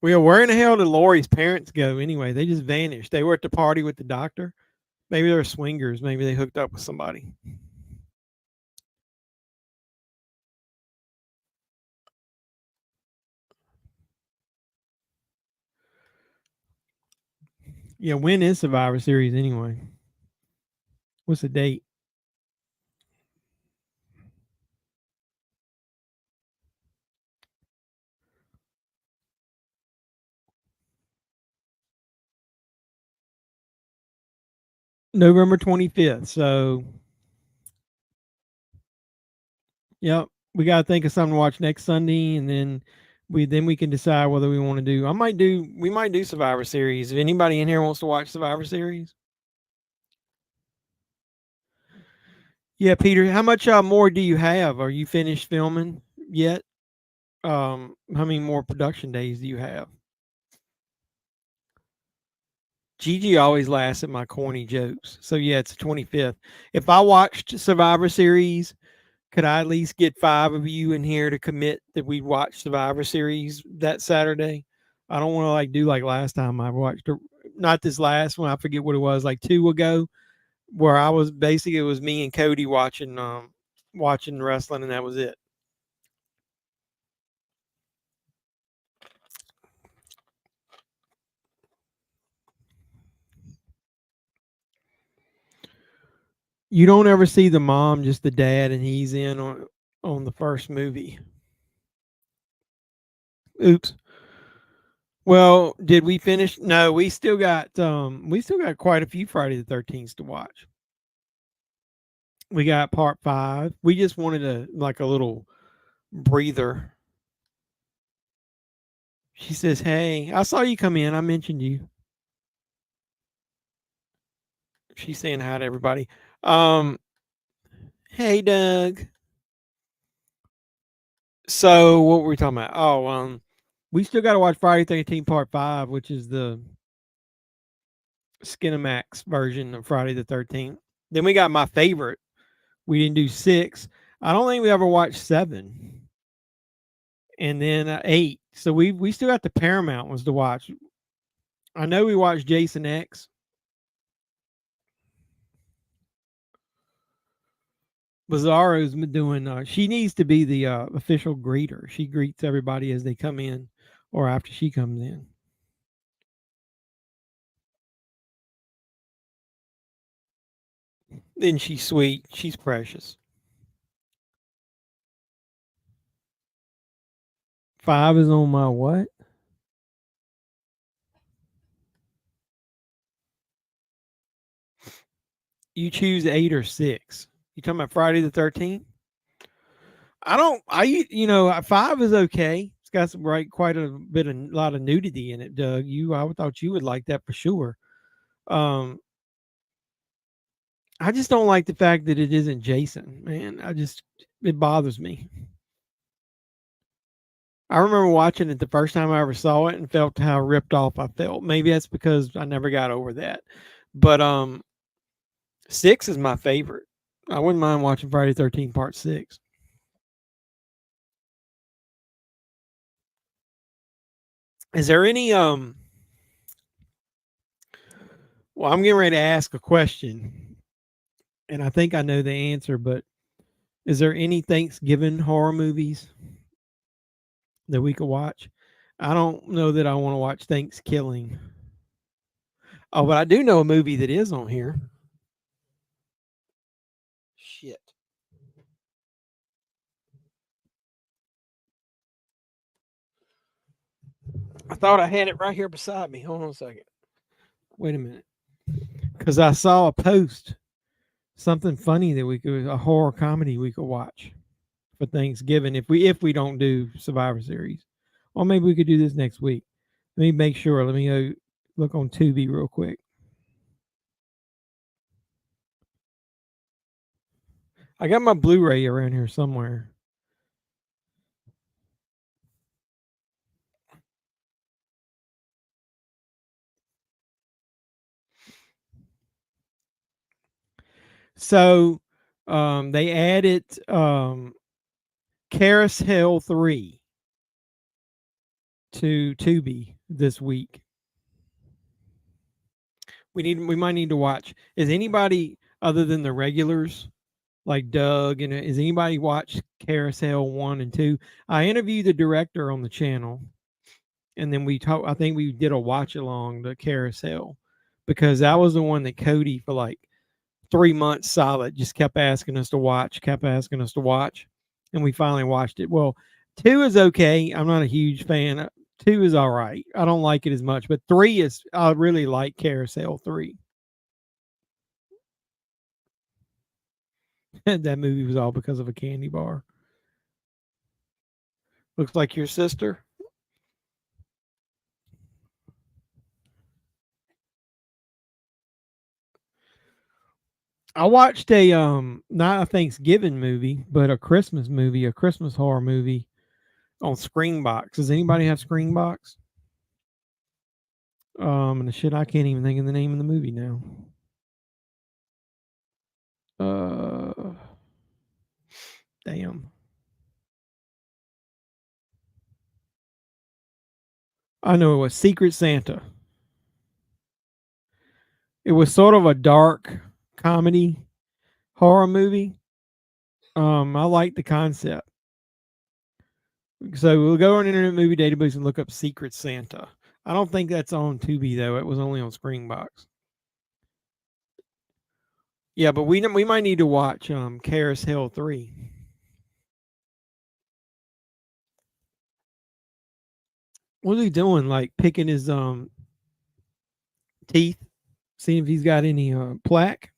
Well, where in the hell did Lori's parents go anyway? They just vanished. They were at the party with the doctor. Maybe they're swingers. Maybe they hooked up with somebody. Yeah, when is Survivor Series anyway? What's the date? November 25th. So, yep, we got to think of something to watch next Sunday, and then we can decide whether we want to do. We might do Survivor Series. If anybody in here wants to watch Survivor Series, yeah, Peter, how much more do you have? Are you finished filming yet? How many more production days do you have? Gigi always laughs at my corny jokes. So yeah, it's the 25th. If I watched Survivor Series, could I at least get 5 of you in here to commit that we'd watch Survivor Series that Saturday? I don't want to do like last time I watched, not this last one. I forget what it was, like 2 ago, where I was basically it was me and Cody watching wrestling, and that was it. You don't ever see the mom, just the dad, and he's in on the first movie. Oops. Well, did we finish? No, we still got quite a few Friday the 13th to watch. We got part 5. We just wanted a little breather. She says, "Hey, I saw you come in. I mentioned you." She's saying hi to everybody. Hey, Doug. So what were we talking about? Oh, we still got to watch Friday 13 Part 5, which is the Skinamax version of Friday the 13th. Then we got my favorite. We didn't do 6. I don't think we ever watched 7. And then 8. So we still got the Paramount ones to watch. I know we watched Jason X. Bizarro's doing. She needs to be the official greeter. She greets everybody as they come in, or after she comes in. Then she's sweet. She's precious. 5 is on my what? You choose 8 or 6. You talking about Friday the 13th? I 5 is okay. It's got some quite a lot of nudity in it, Doug. I thought you would like that for sure. Um, I just don't like the fact that it isn't Jason, man. It bothers me. I remember watching it the first time I ever saw it and felt how ripped off I felt. Maybe that's because I never got over that. But 6 is my favorite. I wouldn't mind watching Friday 13 Part 6. Is there any well, I'm getting ready to ask a question, and I think I know the answer, but is there any Thanksgiving horror movies that we could watch? I don't know that I want to watch Thanksgiving. Oh, but I do know a movie that is on here. Shit. I thought I had it right here beside me. Hold on a second. Wait a minute. Because I saw a post, something funny that a horror comedy we could watch for Thanksgiving if we don't do Survivor Series. Or maybe we could do this next week. Let me make sure. Let me go look on Tubi real quick. I got my Blu-ray around here somewhere. So they added Carousel 3 to Tubi this week. We might need to watch. Is anybody other than the regulars like Doug and is anybody watched Carousel 1 and 2? I interviewed the director on the channel, and then I think we did a watch along the Carousel, because that was the one that Cody for like 3 months solid just kept asking us to watch, and we finally watched it. Well, 2 is okay. I'm not a huge fan. 2 is all right. I don't like it as much, but 3 is, I really like Carousel 3. That movie was all because of a candy bar. Looks like your sister. I watched a not a Thanksgiving movie, but a Christmas movie, a Christmas horror movie on Screenbox. Does anybody have Screenbox? And the shit, I can't even think of the name of the movie now. Damn. I know it was Secret Santa. It was sort of a dark comedy horror movie. I like the concept. So we'll go on Internet Movie Database and look up Secret Santa. I don't think that's on Tubi though. It was only on Screenbox. Yeah, but we might need to watch Carousel 3. What's he doing? Like picking his teeth, seeing if he's got any plaque.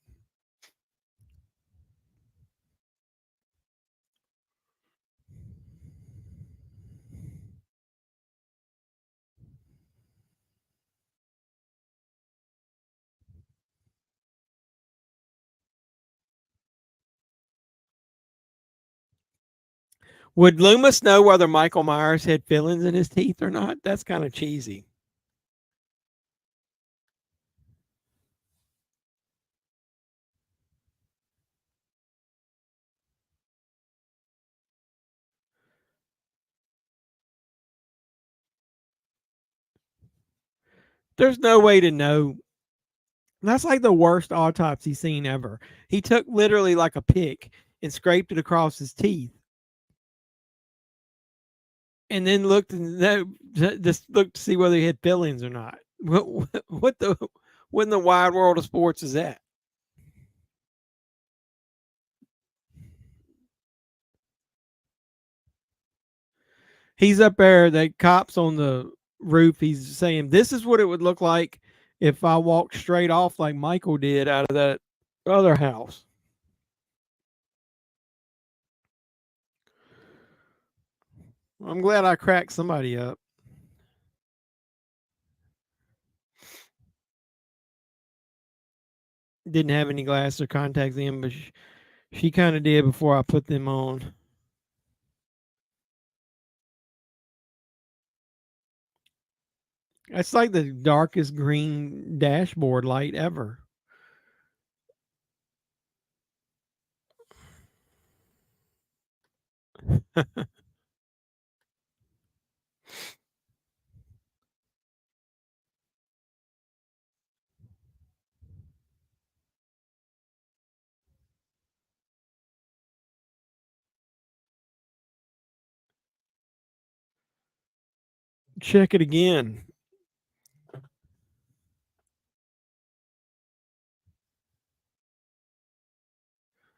Would Loomis know whether Michael Myers had fillings in his teeth or not? That's kind of cheesy. There's no way to know. That's like the worst autopsy scene ever. He took literally like a pick and scraped it across his teeth, and then looked and just looked to see whether he had fillings or not. What in the wide world of sports is that? He's up there. The cops on the roof. He's saying, "This is what it would look like if I walked straight off like Michael did out of that other house." I'm glad I cracked somebody up. Didn't have any glasses or contacts in, but she kind of did before I put them on. It's like the darkest green dashboard light ever. Check it again.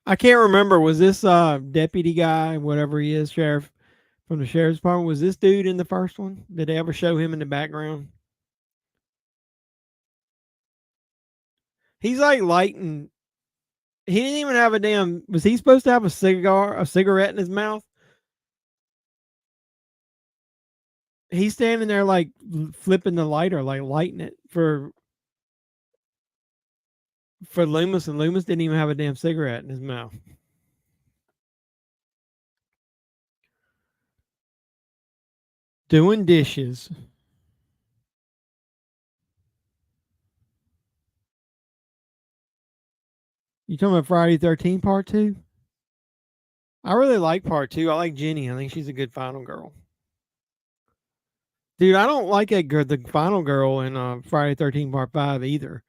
I can't remember. Was this deputy guy, whatever he is, sheriff from the sheriff's department? Was this dude in the first one? Did they ever show him in the background? He's like lighting. He didn't even have a damn. Was he supposed to have a cigarette in his mouth? He's standing there like flipping the lighter, like lighting it for Loomis, and Loomis didn't even have a damn cigarette in his mouth. Doing dishes. You talking about Friday 13 Part 2? I really like Part 2. I like Jenny. I think she's a good final girl. Dude, I don't like the final girl in Friday 13 Part 5 either.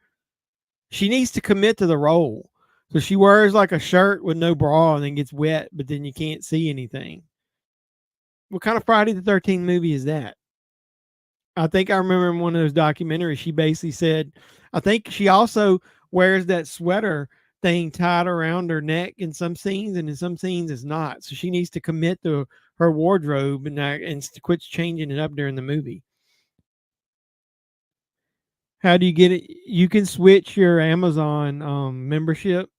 She needs to commit to the role. So she wears like a shirt with no bra and then gets wet, but then you can't see anything. What kind of Friday the 13th movie is that? I think I remember in one of those documentaries, she basically said, I think she also wears that sweater thing tied around her neck in some scenes, and in some scenes it's not. So she needs to commit to her wardrobe and quit changing it up during the movie. How do you get it? You can switch your Amazon membership.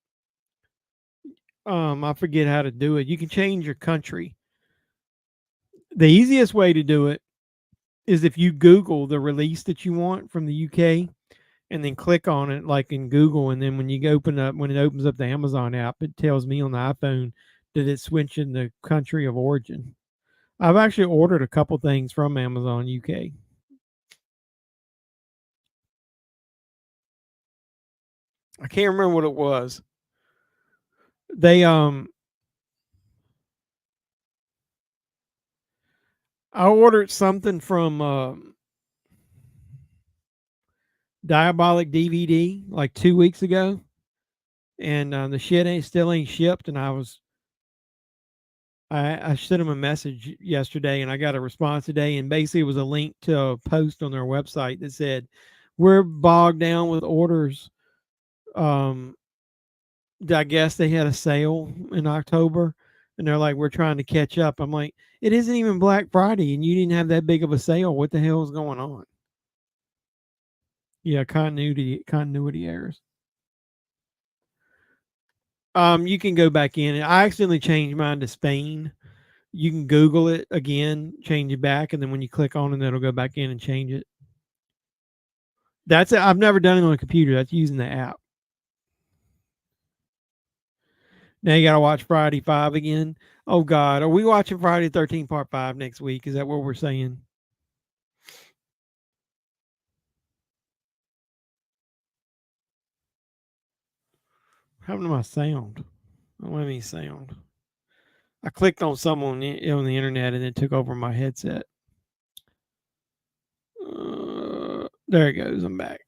I forget how to do it. You can change your country. The easiest way to do it is if you Google the release that you want from the UK and then click on it like in Google, and then when it opens up the Amazon app, it tells me on the iPhone that it's switching the country of origin. I've actually ordered a couple things from Amazon UK. I can't remember what it was. They I ordered something from Diabolic DVD like 2 weeks ago, and the shit still ain't shipped. And I sent them a message yesterday, and I got a response today, and basically it was a link to a post on their website that said, "We're bogged down with orders." I guess they had a sale in October, and they're like, "We're trying to catch up." I'm like, "It isn't even Black Friday, and you didn't have that big of a sale. What the hell is going on?" Yeah, continuity errors. You can go back in. I accidentally changed mine to Spain. You can Google it again, change it back, and then when you click on it, it'll go back in and change it. That's it. I've never done it on a computer. That's using the app. Now you got to watch Friday 5 again. Oh God, are we watching Friday 13 Part 5 next week? Is that what we're saying? What happened to my sound? I don't have any sound. I clicked on someone on the internet and it took over my headset. There it goes. I'm back.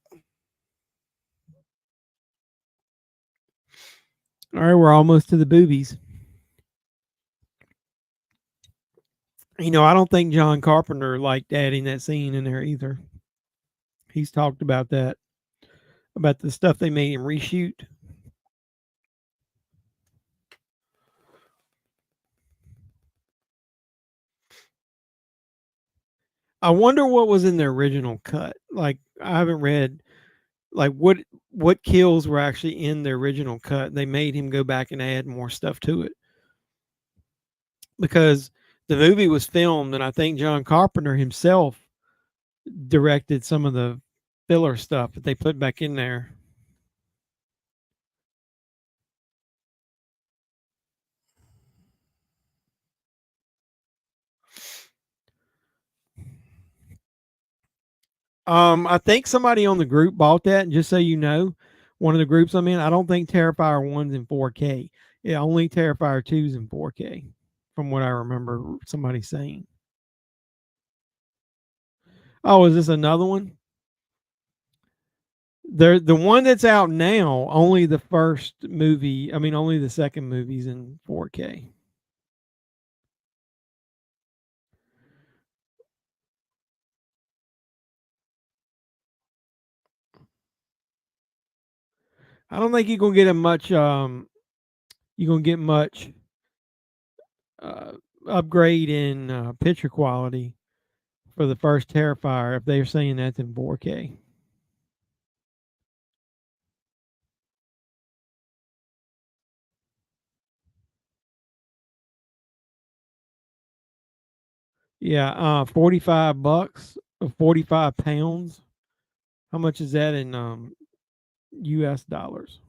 All right, we're almost to the boobies. You know, I don't think John Carpenter liked adding that scene in there either. He's talked about that, about the stuff they made him reshoot. I wonder what was in the original cut. Like, I haven't read like what kills were actually in the original cut. They made him go back and add more stuff to it, because The movie was filmed, and I think John Carpenter himself directed some of the filler stuff that they put back in there. I think somebody on the group bought that, and just so you know, one of the groups I'm in, I don't think Terrifier 1's in 4K. Yeah, only Terrifier 2's in 4K, from what I remember somebody saying. Oh, is this another one? The one that's out now, only the first movie, I mean, only the second movie's in 4K. I don't think you're gonna get a much you're gonna get much uh, upgrade in picture quality for the first Terrifier if they're saying that's in 4K. Yeah, $45 or 45 pounds. How much is that in US dollars?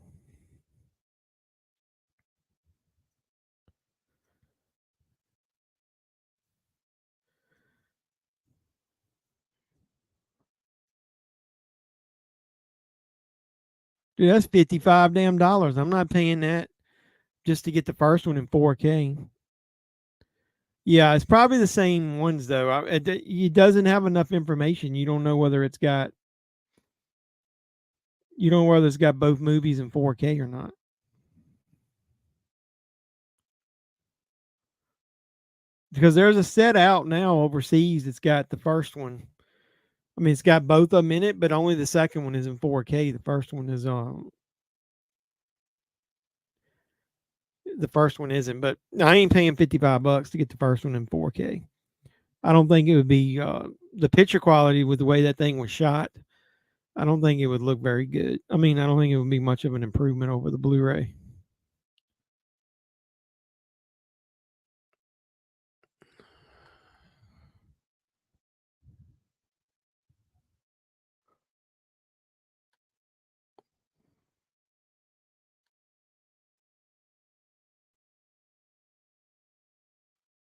Dude, that's 55 damn dollars. I'm not paying that just to get the first one in 4K. Yeah, it's probably the same ones though. It doesn't have enough information. You don't know whether it's got both movies in 4K or not. Because there's a set out now overseas that's got the first one. I mean, it's got both of them in it, but only the second one is in 4K. The first one isn't. But I ain't paying $55 to get the first one in 4K. I don't think it would be the picture quality with the way that thing was shot. I don't think it would look very good. I mean, I don't think it would be much of an improvement over the Blu-ray.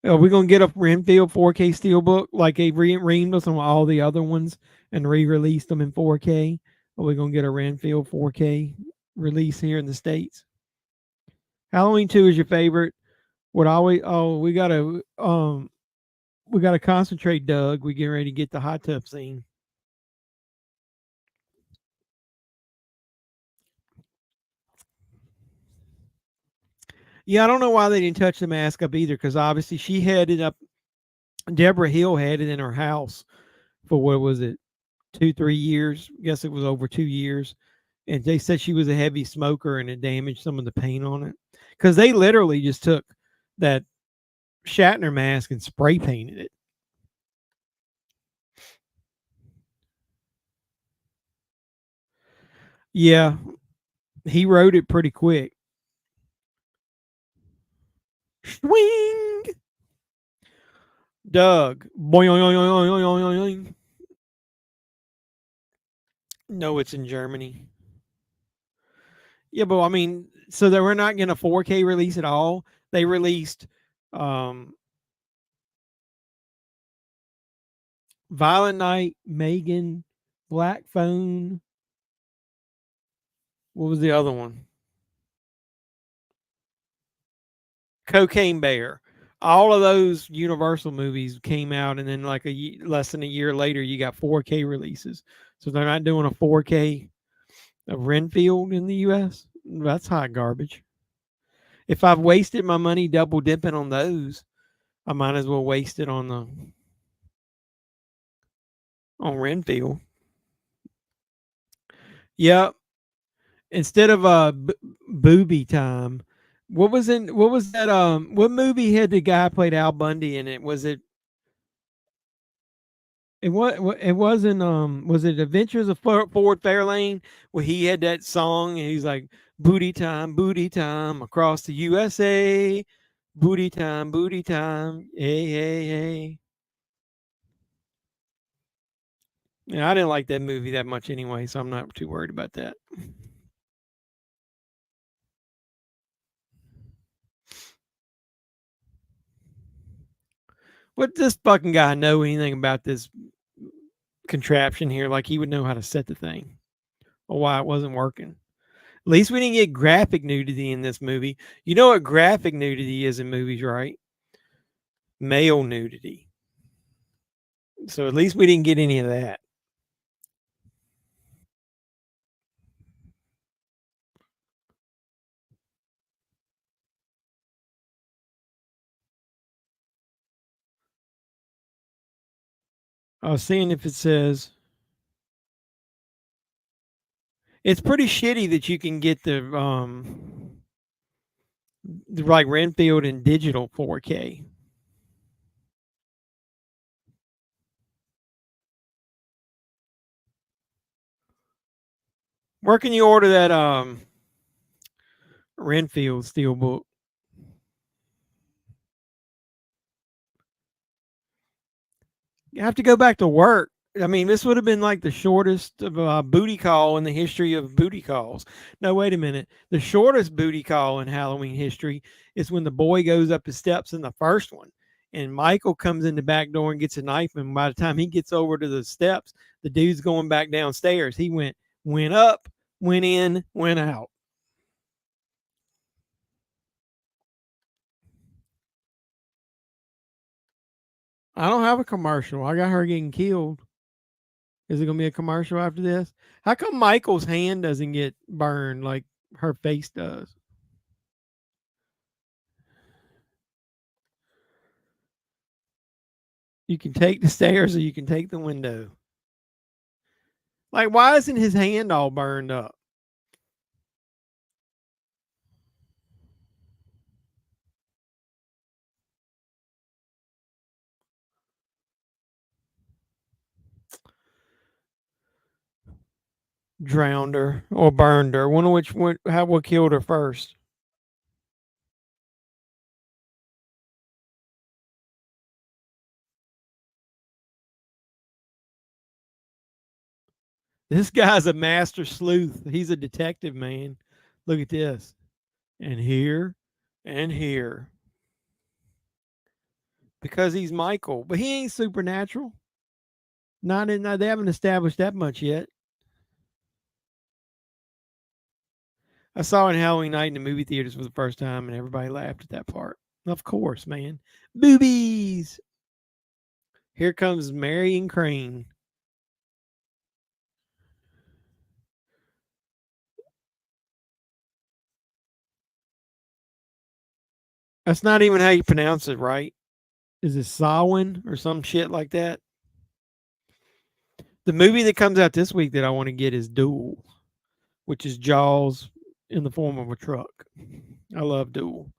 Are we gonna get a Renfield 4K Steelbook like they reamed us on all the other ones and re-released them in 4K? Are we gonna get a Renfield 4K release here in the States? Halloween 2 is your favorite. We gotta concentrate, Doug. We get ready to get the hot tub scene. Yeah, I don't know why they didn't touch the mask up either, because obviously she had it up. Deborah Hill had it in her house for what was it, 2-3 years? I guess it was over 2 years. And they said she was a heavy smoker and it damaged some of the paint on it. Because they literally just took that Shatner mask and spray painted it. Yeah, he wrote it pretty quick. Swing! Doug. Boing. No, it's in Germany. Yeah, but I mean, so they were not going to 4K release at all. They released Violent Night, Megan, Black Phone. What was the other one? Cocaine Bear. All of those Universal movies came out, and then like less than a year later, you got 4K releases. So they're not doing a 4K of Renfield in the U.S. That's hot garbage. If I've wasted my money double dipping on those, I might as well waste it on Renfield. Yep. Instead of Booby Time, what was that? What movie had the guy played Al Bundy in it? Was it? It wasn't was it Adventures of Ford Fairlane where he had that song and he's like booty time across the USA, Booty time, booty time. Hey, hey, hey. Yeah, I didn't like that movie that much anyway, so I'm not too worried about that. What this fucking guy know anything about this contraption here? Like he would know how to set the thing or why it wasn't working. At least we didn't get graphic nudity in this movie. You know what graphic nudity is in movies, right? Male nudity. So at least we didn't get any of that. I was seeing if it says it's pretty shitty that you can get the like Renfield in digital 4K. Where can you order that Renfield Steelbook? You have to go back to work. I mean, this would have been like the shortest of booty call in the history of booty calls. No, wait a minute. The shortest booty call in Halloween history is when the boy goes up the steps in the first one, and Michael comes in the back door and gets a knife. And by the time he gets over to the steps, the dude's going back downstairs. He went up, went in, went out. I don't have a commercial. I got her getting killed. Is it gonna be a commercial after this? How come Michael's hand doesn't get burned like her face does? You can take the stairs or you can take the window. Like, why isn't his hand all burned up? Drowned her or burned her. Wonder which one, what killed her first. This guy's a master sleuth. He's a detective, man. Look at this. And here and here. Because he's Michael. But he ain't supernatural. They haven't established that much yet. I saw it in Halloween night in the movie theaters for the first time, and everybody laughed at that part. Of course, man. Boobies. Here comes Marion Crane. That's not even how you pronounce it, right? Is it Samhain or some shit like that? The movie that comes out this week that I want to get is Duel, which is Jaws in the form of a truck. I love Duel.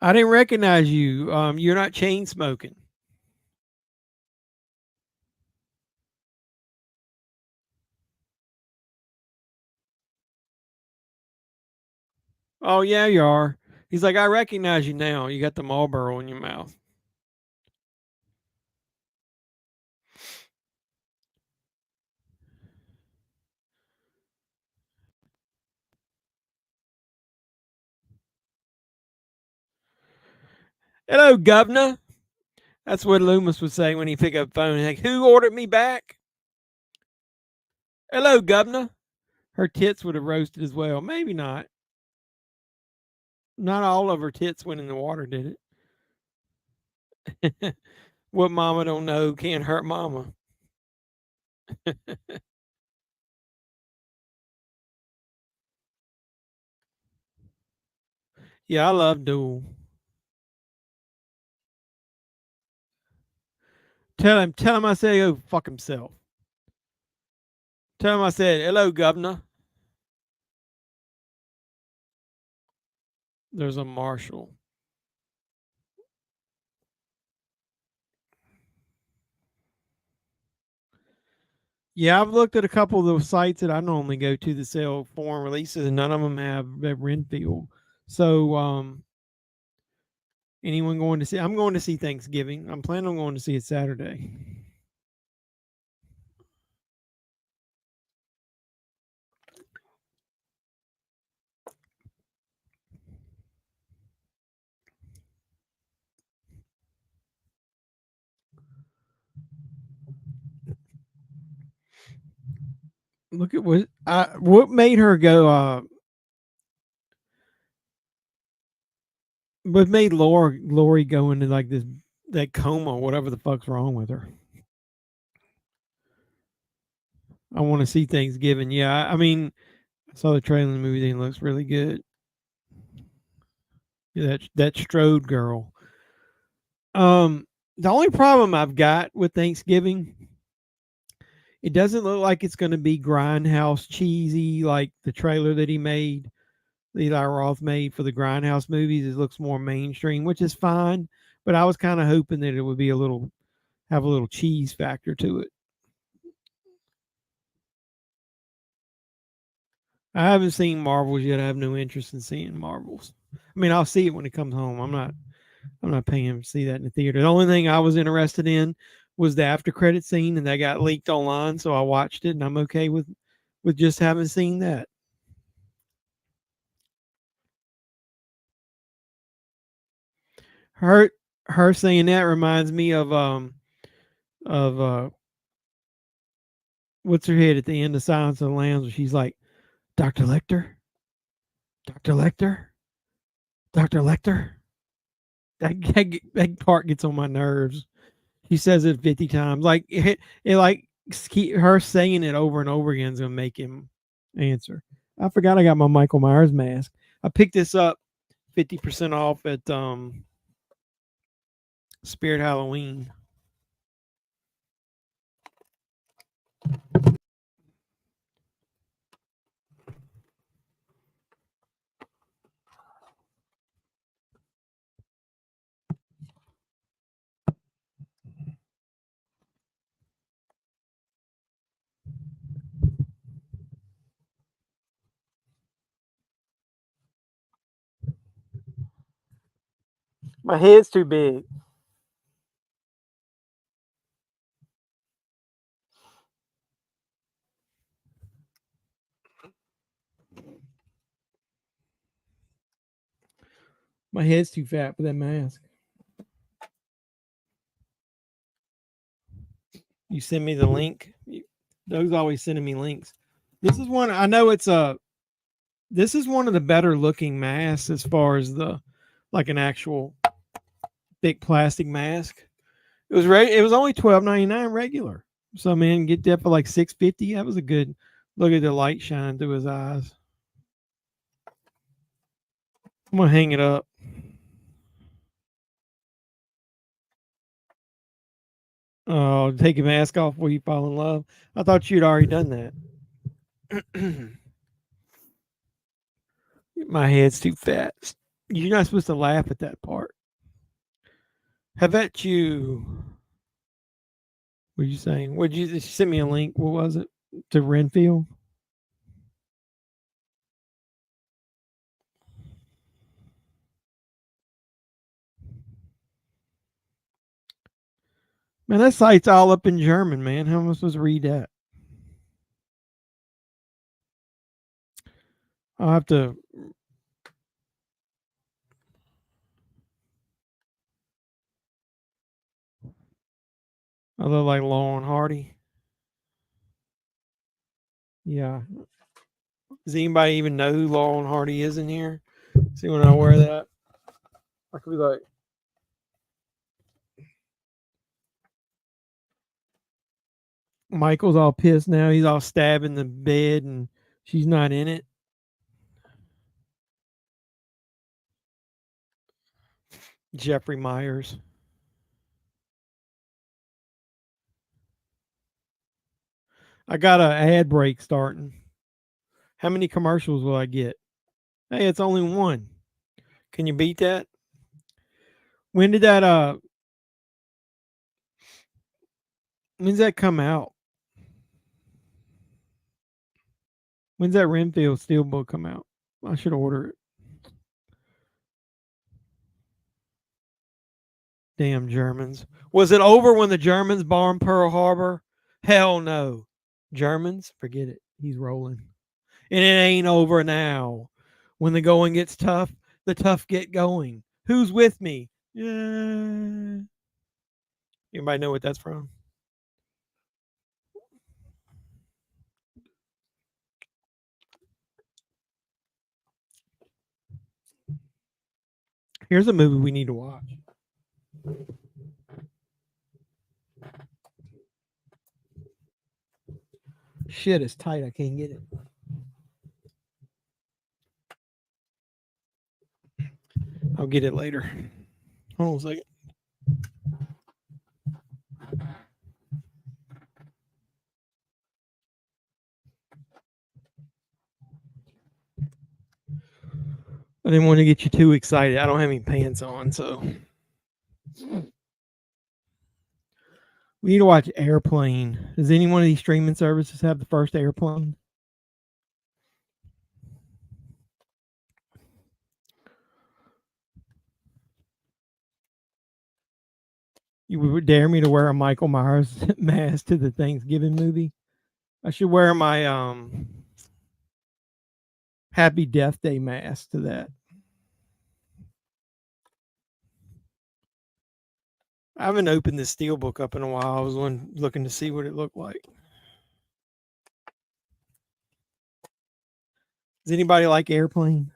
I didn't recognize you. You're not chain smoking. Oh yeah, you are. He's like, I recognize you now. You got the Marlboro in your mouth. Hello, governor. That's what Loomis would say when he picked up the phone. Like, who ordered me back? Hello, governor. Her tits would have roasted as well. Maybe not. Not all of her tits went in the water, did it? What mama don't know can't hurt mama. Yeah, I love Duel. Tell him I said go fuck himself. Tell him I said, hello, governor. There's a marshal. Yeah, I've looked at a couple of those sites that I normally go to that sell foreign releases, and none of them have Renfield. So, anyone going to see? I'm going to see Thanksgiving. I'm planning on going to see it Saturday. Look at what made her go. What made Lori go into like that coma, whatever the fuck's wrong with her. I want to see Thanksgiving. Yeah, I mean, I saw the trailer in the movie and it looks really good. Yeah, that Strode girl. The only problem I've got with Thanksgiving, it doesn't look like it's going to be grindhouse cheesy like the trailer that Eli Roth made for the grindhouse movies. It looks more mainstream, which is fine. But I was kind of hoping that it would be have a little cheese factor to it. I haven't seen Marvels yet. I have no interest in seeing Marvels. I mean, I'll see it when it comes home. I'm not paying to see that in the theater. The only thing I was interested in was the after credit scene, and that got leaked online, so I watched it, and I'm okay with just having seen that. Her saying that reminds me of what's her head at the end of Silence of the Lambs, where she's like, Dr. Lecter, Dr. Lecter, Dr. Lecter. That part gets on my nerves. She says it 50 times. Like it like her saying it over and over again is gonna make him answer. I forgot I got my Michael Myers mask. I picked this up 50% off at Spirit Halloween. My head's too big. My head's too fat for that mask. You send me the link. Doug's always sending me links. This is one I know this is one of the better looking masks as far as like an actual thick plastic mask. It was only $12.99 regular. So man, get that for like $6.50. That was a good look at the light shining through his eyes. I'm gonna hang it up. Oh, take your mask off before you fall in love. I thought you'd already done that. My head's too fat. You're not supposed to laugh at that part. How about you? What are you saying? Would you send me a link? What was it? To Renfield? Man, that site's all up in German, man. How am I supposed to read that? I'll have to. I look like Laurel and Hardy. Yeah. Does anybody even know who Laurel and Hardy is in here? See when I wear that? I could be like, Michael's all pissed now. He's all stabbing the bed and she's not in it. Jeffrey Myers. I got an ad break starting. How many commercials will I get? Hey, it's only one. Can you beat that? When did when's that come out? When's that Renfield Steelbook come out? I should order it. Damn Germans. Was it over when the Germans bombed Pearl Harbor? Hell no. Germans, forget it. He's rolling. And it ain't over now. When the going gets tough, the tough get going. Who's with me? Yeah. Anybody know what that's from? Here's a movie we need to watch. Shit, it's tight. I can't get it. I'll get it later. Hold on a second. I didn't want to get you too excited. I don't have any pants on, so we need to watch Airplane. Does any one of these streaming services have the first Airplane? You would dare me to wear a Michael Myers mask to the Thanksgiving movie? I should wear my Happy Death Day mask to that. I haven't opened this Steelbook up in a while. I was looking to see what it looked like. Does anybody like Airplane?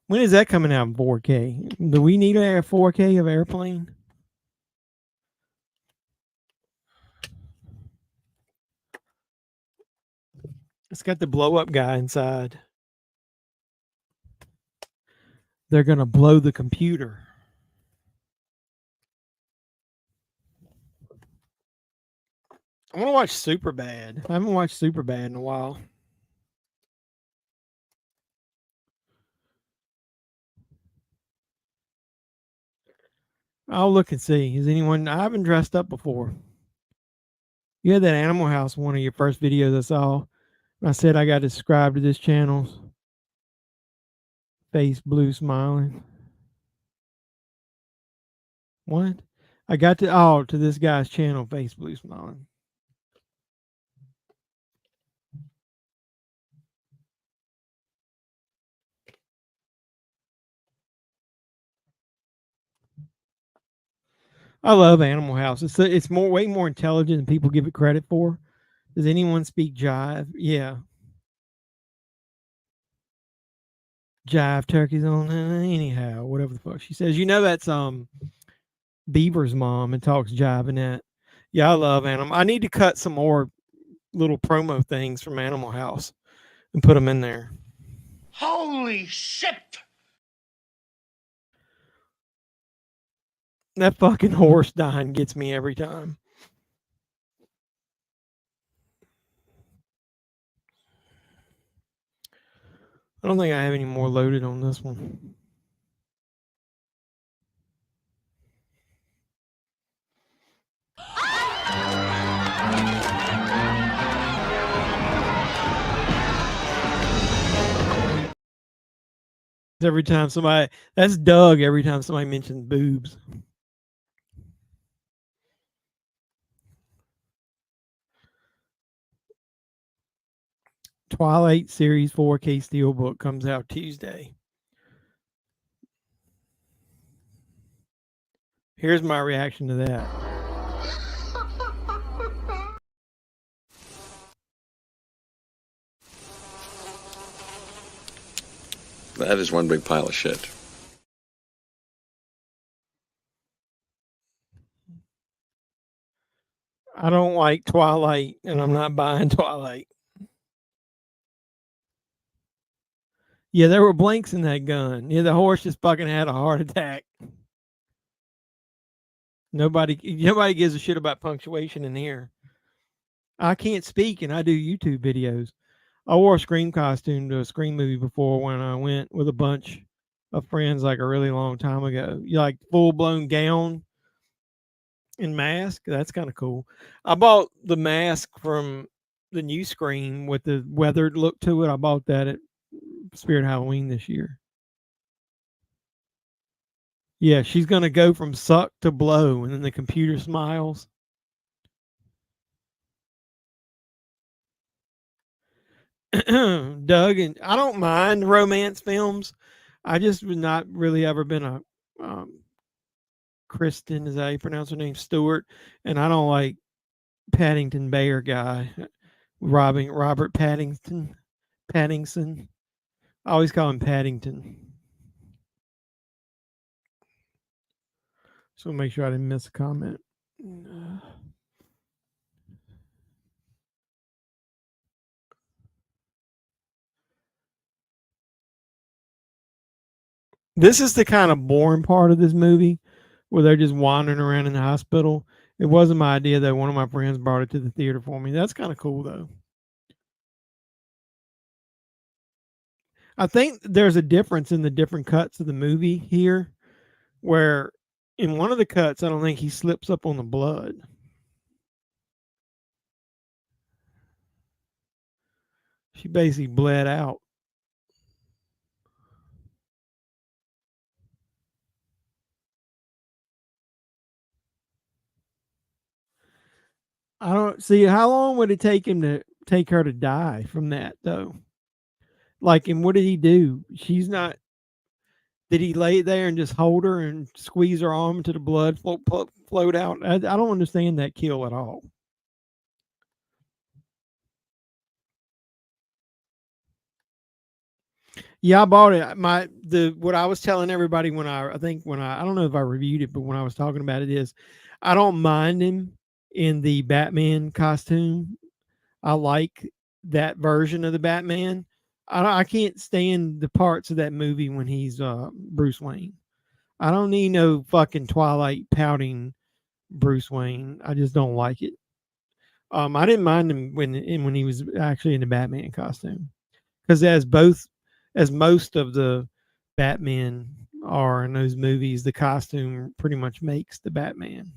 When is that coming out in 4K? Do we need a 4K of Airplane? It's got the blow up guy inside. They're going to blow the computer. I want to watch Superbad. I haven't watched Superbad in a while. I'll look and see. Is anyone? I haven't dressed up before. You had that Animal House, one of your first videos I saw. I said I got to subscribe to this channel. Face blue smiling. What? I got to this guy's channel, Face blue smiling. I love Animal House. It's way more intelligent than people give it credit for. Does anyone speak Jive? Yeah. Jive turkeys on anyhow, whatever the fuck she says. You know that's Beaver's mom and talks Jive in that. Yeah, I love Animal. I need to cut some more little promo things from Animal House and put them in there. Holy shit! That fucking horse dying gets me every time. I don't think I have any more loaded on this one. Every time somebody, that's Doug every time somebody mentions boobs. Twilight Series 4K Steelbook comes out Tuesday. Here's my reaction to that. That is one big pile of shit. I don't like Twilight, and I'm not buying Twilight. Yeah, there were blanks in that gun. Yeah, the horse just fucking had a heart attack. Nobody gives a shit about punctuation in here. I can't speak, and I do YouTube videos. I wore a Scream costume to a Scream movie before when I went with a bunch of friends like a really long time ago. You like full-blown gown and mask. That's kind of cool. I bought the mask from the new Scream with the weathered look to it. I bought that at Spirit Halloween this year. Yeah, she's gonna go from suck to blow, and then the computer smiles. Doug, and I don't mind romance films. I just was not really ever been a um, Kristen, is that how you pronounce her name, Stewart, and I don't like Paddington Bear guy, robbing Robert Pattingson. I always call him Paddington. So make sure I didn't miss a comment. This is the kind of boring part of this movie where they're just wandering around in the hospital. It wasn't my idea though. One of my friends brought it to the theater for me. That's kind of cool though. I think there's a difference in the different cuts of the movie here, where in one of the cuts, I don't think he slips up on the blood. She basically bled out. I don't see how long would it take him to take her to die from that though. Like, and what did he do? She's not. Did he lay there and just hold her and squeeze her arm until the blood flowed out? I don't understand that kill at all. Yeah, I bought it. What I was telling everybody when I don't know if I reviewed it, but when I was talking about it is, I don't mind him in the Batman costume. I like that version of the Batman. I can't stand the parts of that movie when he's Bruce Wayne. I don't need no fucking Twilight pouting Bruce Wayne. I just don't like it. I didn't mind him when he was actually in the Batman costume, because as most of the Batman are in those movies, the costume pretty much makes the Batman.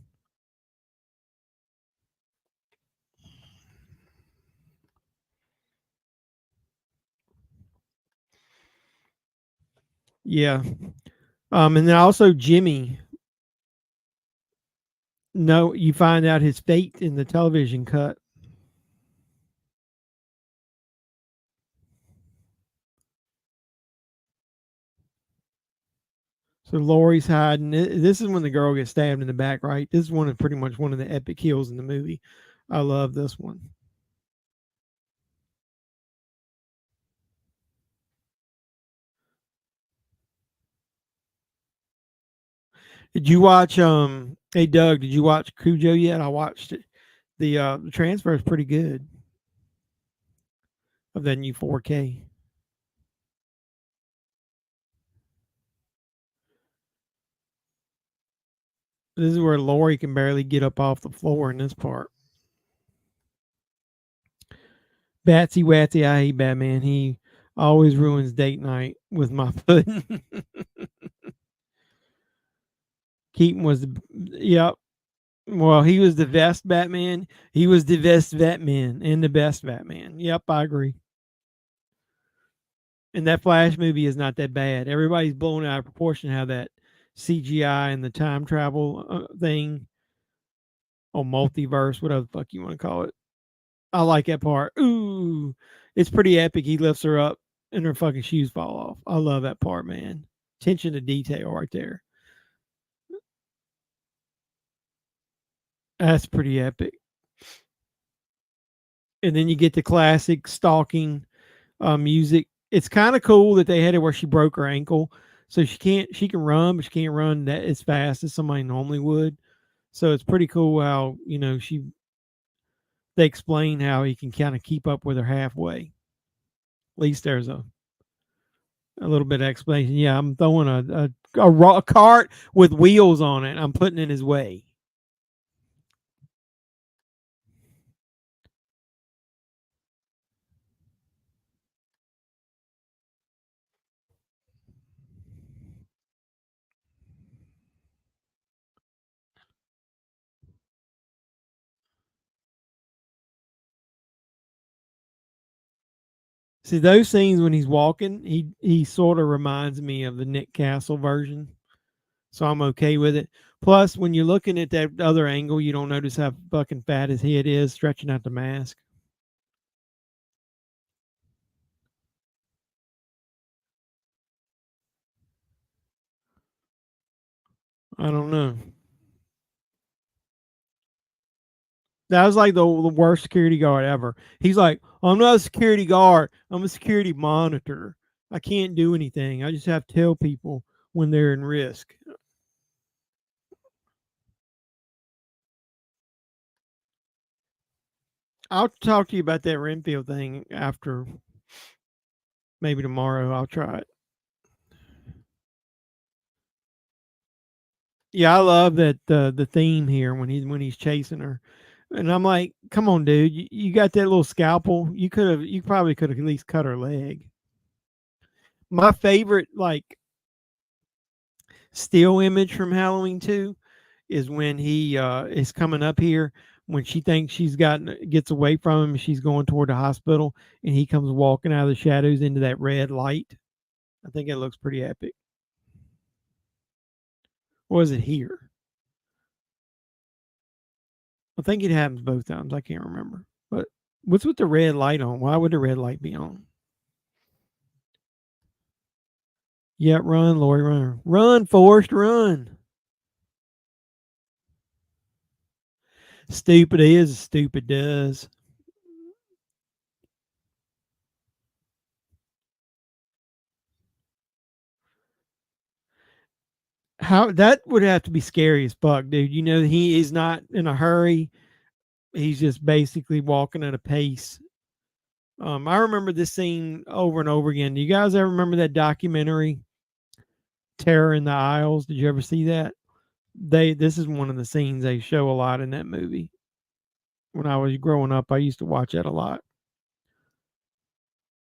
Yeah. And then also Jimmy. No, you find out his fate in the television cut. So Laurie's hiding. This is when the girl gets stabbed in the back, right? This is pretty much one of the epic kills in the movie. I love this one. Did you watch hey Doug, did you watch Cujo yet? I watched it. The transfer is pretty good of that new 4K. This is where Laurie can barely get up off the floor in this part. Batsy Watsy, I hate Batman. He always ruins date night with my pudding. Keaton was yep. Well, he was the best Batman. He was the best Batman and the best Batman. Yep, I agree. And that Flash movie is not that bad. Everybody's blown out of proportion how that CGI and the time travel thing or multiverse, whatever the fuck you want to call it. I like that part. Ooh, it's pretty epic. He lifts her up and her fucking shoes fall off. I love that part, man. Attention to detail right there. That's pretty epic. And then you get the classic stalking music. It's kind of cool that they had it where she broke her ankle, so she can run, but she can't run that as fast as somebody normally would. So it's pretty cool how they explain how he can kind of keep up with her halfway. At least there's a little bit of explanation. Yeah, I'm throwing a cart with wheels on it. I'm putting in his way. See, those scenes when he's walking, he sort of reminds me of the Nick Castle version, so I'm okay with it. Plus, when you're looking at that other angle, you don't notice how fucking fat his head is stretching out the mask. I don't know. That was like the worst security guard ever. He's like, I'm not a security guard. I'm a security monitor. I can't do anything. I just have to tell people when they're in risk. I'll talk to you about that Renfield thing after, maybe tomorrow. I'll try it. Yeah, I love that the theme here when he's chasing her, and I'm like, come on, dude, you got that little scalpel. You probably could have at least cut her leg. My favorite like still image from Halloween 2 is when he is coming up here when she thinks gets away from him, she's going toward the hospital, and he comes walking out of the shadows into that red light. I think it looks pretty epic. Or is it here? I think it happens both times. I can't remember. But what's with the red light on? Why would the red light be on? Yeah, run, Lori, run. Run, Forrest, run. Stupid is, stupid does. How that would have to be scary as fuck, dude. You know, he is not in a hurry. He's just basically walking at a pace. I remember this scene over and over again. Do you guys ever remember that documentary, Terror in the Aisles? Did you ever see that? This is one of the scenes they show a lot in that movie. When I was growing up, I used to watch that a lot.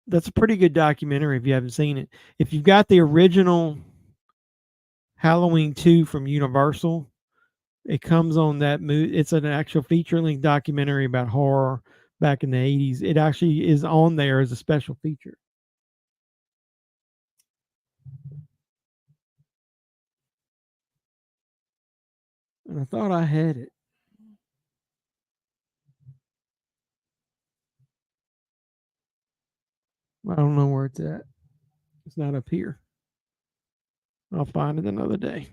That's a pretty good documentary if you haven't seen it. If you've got the original Halloween 2 from Universal, it comes on that movie. It's an actual feature-length documentary about horror back in the 80s. It actually is on there as a special feature. And I thought I had it. I don't know where it's at. It's not up here. I'll find it another day.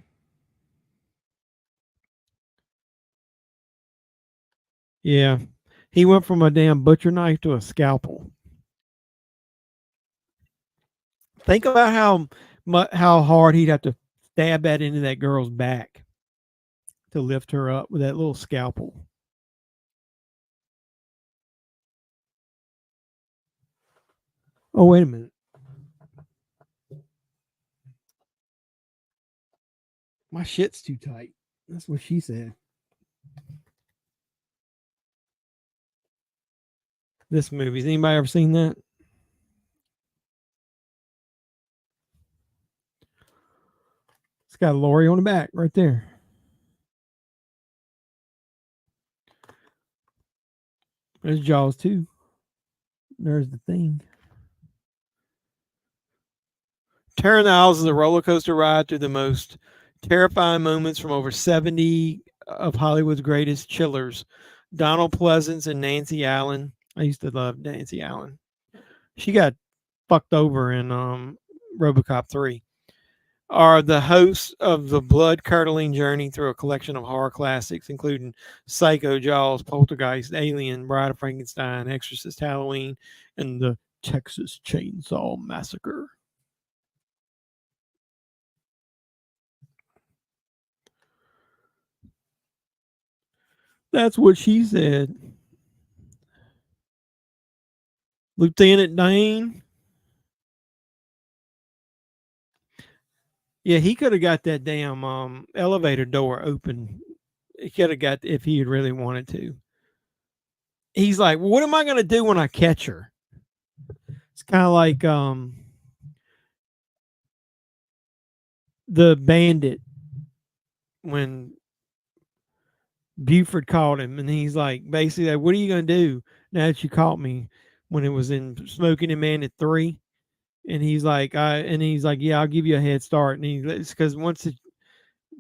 Yeah. He went from a damn butcher knife to a scalpel. Think about how hard he'd have to stab that into that girl's back to lift her up with that little scalpel. Oh, wait a minute. My shit's too tight. That's what she said. This movie. Has anybody ever seen that? It's got Lori on the back right there. There's Jaws 2. There's the thing. Terror in the Aisles is a roller coaster ride through the most terrifying moments from over 70 of Hollywood's greatest chillers. Donald Pleasance and Nancy Allen. I used to love Nancy Allen. She got fucked over in RoboCop 3. Are the hosts of the blood-curdling journey through a collection of horror classics, including Psycho, Jaws, Poltergeist, Alien, Bride of Frankenstein, Exorcist, Halloween, and the Texas Chainsaw Massacre. That's what she said. Lieutenant Dane. Yeah, he could have got that damn elevator door open. He could have got if he had really wanted to. He's like, what am I going to do when I catch her? It's kind of like the bandit when Buford caught him, and he's like, basically, like, what are you going to do now that you caught me? when it was in Smoking and Man at 3. And he's like, yeah, I'll give you a head start. And it's because once the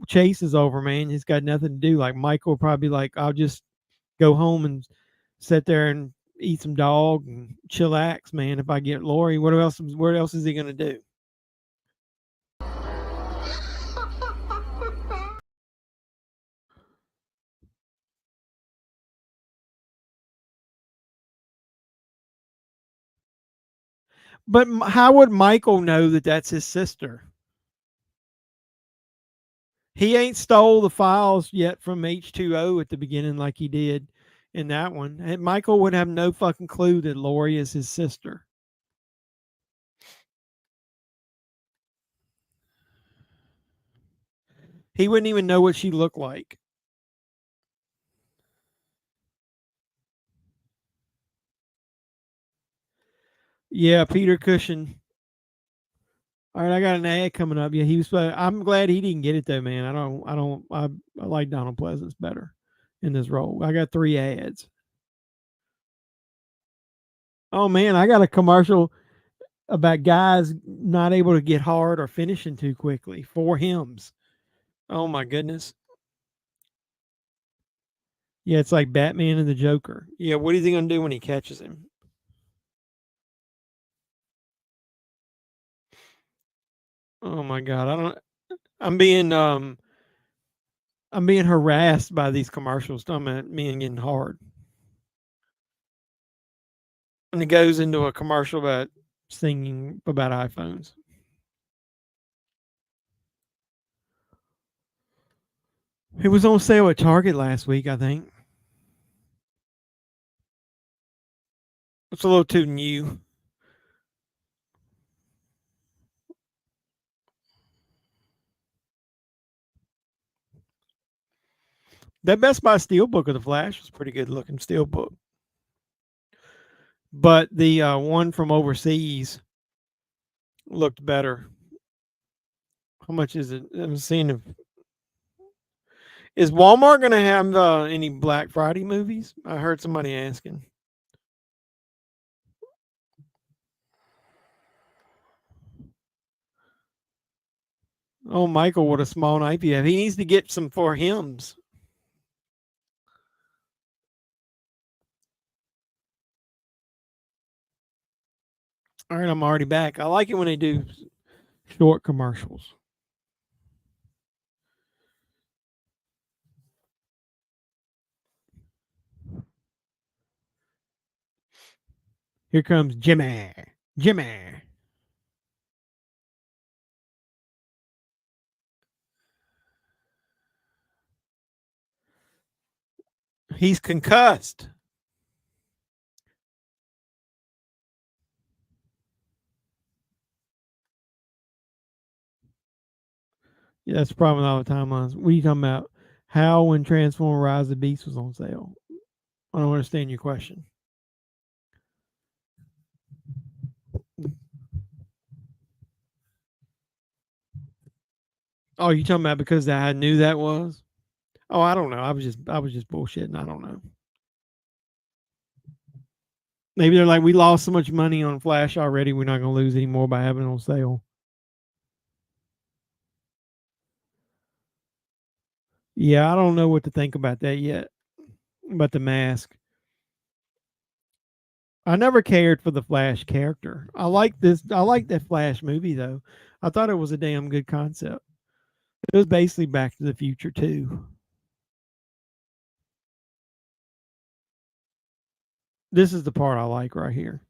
chase is over, man, he's got nothing to do. Like Michael will probably like, I'll just go home and sit there and eat some dog and chillax, man. If I get Lori, what else is he gonna do? But how would Michael know that that's his sister? He ain't stole the files yet from H2O at the beginning like he did in that one. And Michael would have no fucking clue that Lori is his sister. He wouldn't even know what she looked like. Yeah, Peter Cushing. All right, I got an ad coming up. Yeah, he was. I'm glad he didn't get it though, man. I like Donald Pleasance better in this role. I got 3 ads. Oh man, I got a commercial about guys not able to get hard or finishing too quickly. 4 hymns. Oh my goodness. Yeah, it's like Batman and the Joker. Yeah, what is he gonna do when he catches him? Oh my god, I don't. I'm being I'm being harassed by these commercials. I'm at me and getting hard. And it goes into a commercial about singing about iPhones. It was on sale at Target last week, I think. It's a little too new. That Best Buy Steelbook of the Flash was pretty good looking Steelbook. But the one from overseas looked better. How much is it? I'm seeing if is Walmart going to have any Black Friday movies? I heard somebody asking. Oh, Michael, what a small knife you have. He needs to get some 4 hymns. All right, I'm already back. I like it when they do short commercials. Here comes Jimmy. Jimmy. He's concussed. Yeah, that's the problem with all the timelines. What are you talking about? How when Transformer Rise of the Beast was on sale? I don't understand your question. Oh, you talking about because I knew that was? Oh, I don't know. I was just bullshitting. I don't know. Maybe they're like, we lost so much money on Flash already, we're not going to lose any more by having it on sale. Yeah, I don't know what to think about that yet. About the mask. I never cared for the Flash character. I like that Flash movie though. I thought it was a damn good concept. It was basically Back to the Future too. This is the part I like right here.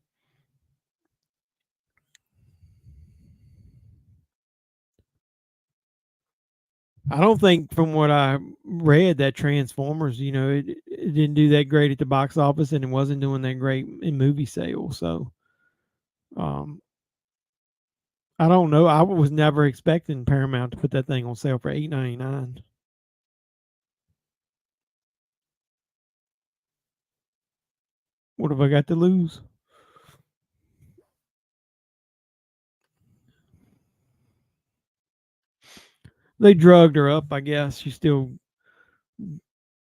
I don't think from what I read that Transformers, it didn't do that great at the box office and it wasn't doing that great in movie sales. So I don't know. I was never expecting Paramount to put that thing on sale for $8.99. What have I got to lose? They drugged her up, I guess. She's still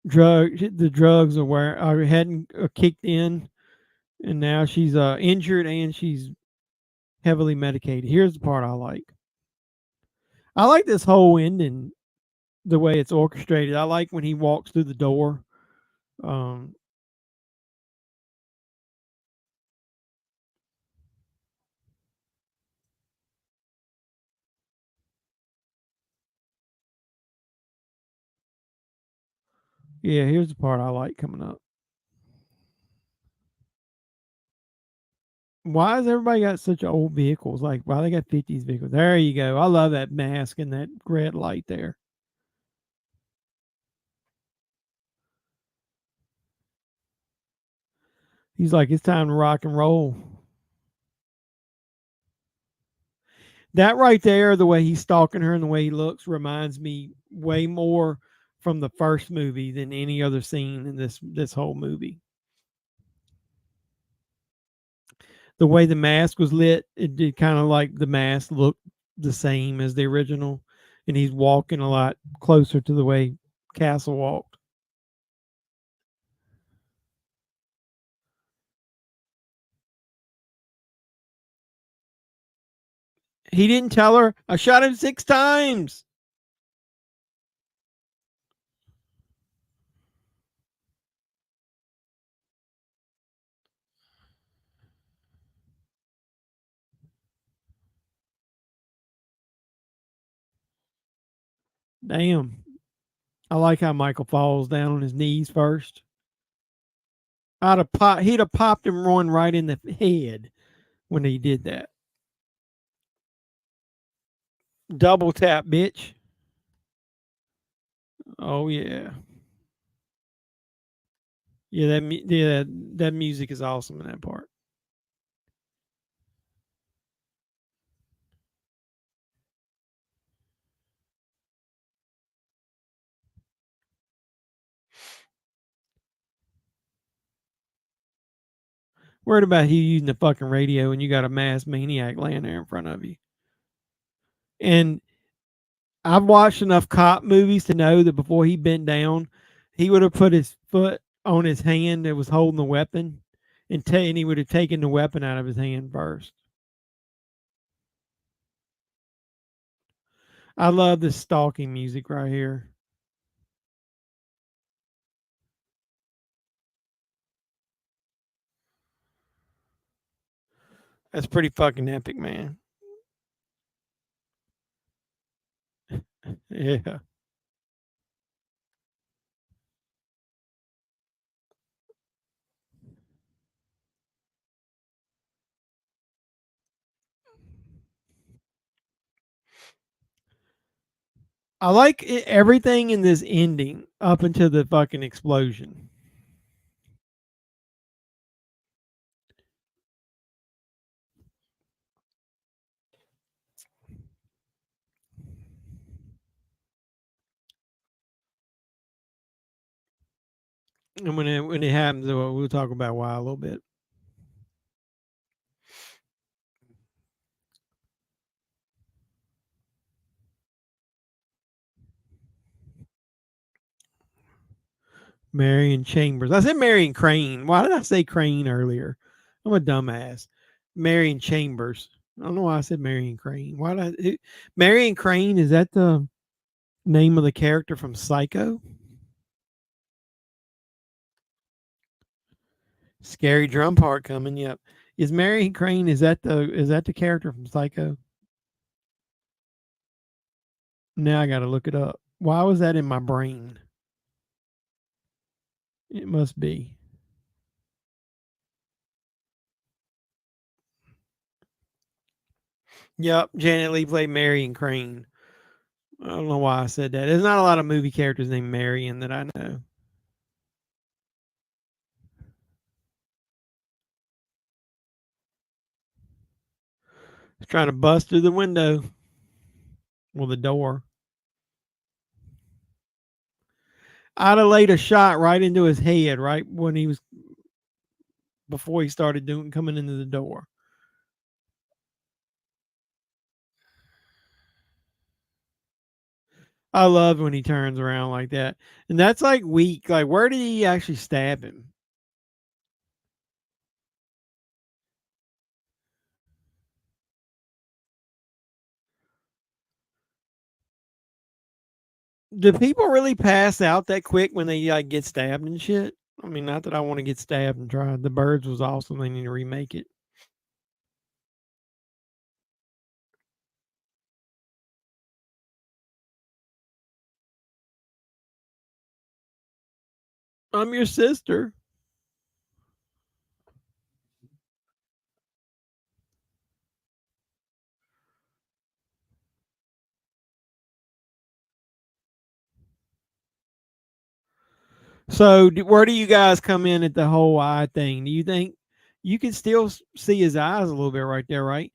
the drugs are hadn't kicked in And now she's injured and she's heavily medicated. Here's the part I like. I like this whole ending, the way it's orchestrated. I like when he walks through the door. Um, yeah, here's the part I like coming up. Why has everybody got such old vehicles? Like, why they got 50s vehicles? There you go. I love that mask and that red light there. He's like, it's time to rock and roll. That right there, the way he's stalking her and the way he looks, reminds me way more from the first movie than any other scene in this whole movie. The way the mask was lit, it did kind of like the mask looked the same as the original, and he's walking a lot closer to the way Castle walked. He didn't tell her, I shot him 6 times. Damn. I like how Michael falls down on his knees first. He'd have popped him right in the head when he did that. Double tap, bitch. Oh yeah. Yeah, that music is awesome in that part. Worried about you using the fucking radio and you got a masked maniac laying there in front of you. And I've watched enough cop movies to know that before he bent down, he would have put his foot on his hand that was holding the weapon, and he would have taken the weapon out of his hand first. I love this stalking music right here. That's pretty fucking epic, man. Yeah. I like everything in this ending up until the fucking explosion. And when it happens, we'll talk about why a little bit. Marion Chambers. I said Marion Crane. Why did I say Crane earlier? I'm a dumbass. Marion Chambers. I don't know why I said Marion Crane. Marion Crane, is that the name of the character from Psycho? Scary drum part coming. Yep. Is Marion Crane, is that the character from Psycho? Now I got to look it up. Why was that in my brain? It must be. Yep, Janet Leigh played Marion Crane. I don't know why I said that. There's not a lot of movie characters named Marion that I know. He's trying to bust through the window. Well, the door. I'd have laid a shot right into his head, right when he was before he started coming into the door. I love when he turns around like that. And that's like weak. Like, where did he actually stab him? Do people really pass out that quick when they like get stabbed and shit? I mean, not that I want to get stabbed and try. The Birds was awesome. They need to remake it. I'm your sister. So, where do you guys come in at the whole eye thing? Do you think you can still see his eyes a little bit right there, right?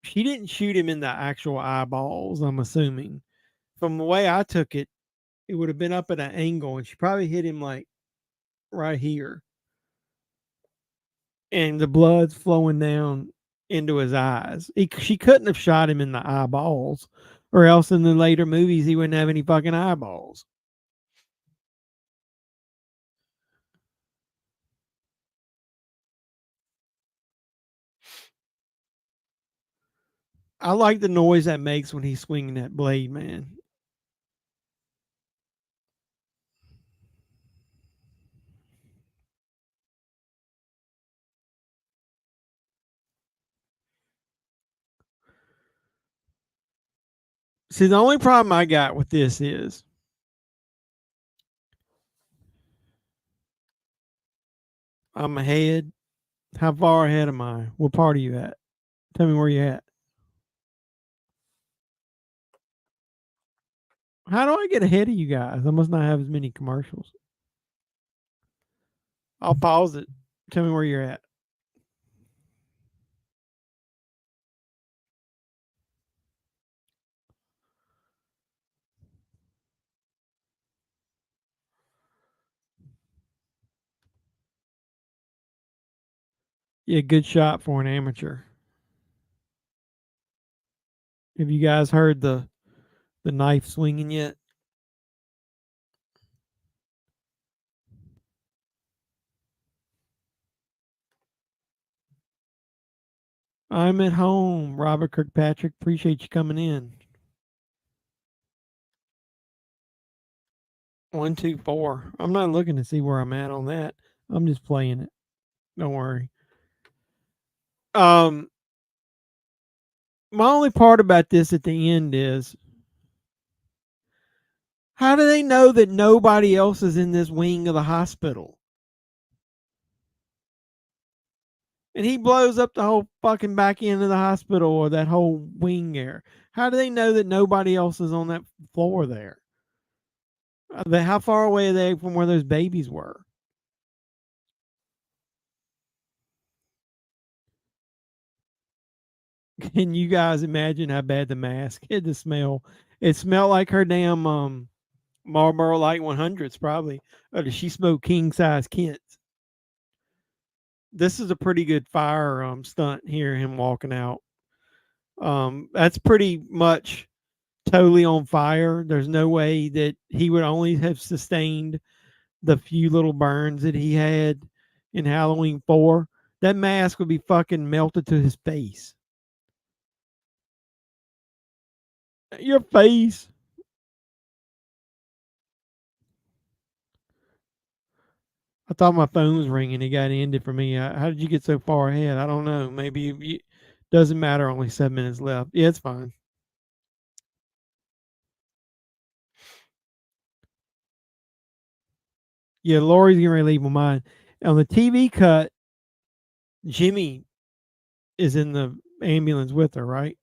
She didn't shoot him in the actual eyeballs, I'm assuming. From the way I took it, it would have been up at an angle, and she probably hit him like right here. And the blood's flowing down into his eyes. She couldn't have shot him in the eyeballs, or else in the later movies he wouldn't have any fucking eyeballs. I like the noise that makes when he's swinging that blade, man. See, the only problem I got with this is I'm ahead. How far ahead am I? What part are you at? Tell me where you're at. How do I get ahead of you guys? I must not have as many commercials. I'll pause it. Tell me where you're at. Yeah, good shot for an amateur. Have you guys heard the knife swinging yet? I'm at home, Robert Kirkpatrick. Appreciate you coming in. 124. I'm not looking to see where I'm at on that. I'm just playing it. Don't worry. My only part about this at the end is, how do they know that nobody else is in this wing of the hospital? And he blows up the whole fucking back end of the hospital, or that whole wing there. How do they know that nobody else is on that floor there? How far away are they from where those babies were? Can you guys imagine how bad the mask had to smell? It smelled like her damn Marlboro Light 100s, probably. Or did she smoke king size Kents? This is a pretty good fire stunt here, him walking out. That's pretty much totally on fire. There's no way that he would only have sustained the few little burns that he had in Halloween 4. That mask would be fucking melted to his face. Your face. I thought my phone was ringing. It got ended for me. How did you get so far ahead? I don't know. Maybe doesn't matter. Only 7 minutes left. Yeah, it's fine. Yeah, Lori's getting ready to leave mine. On the TV cut, Jimmy is in the ambulance with her, right?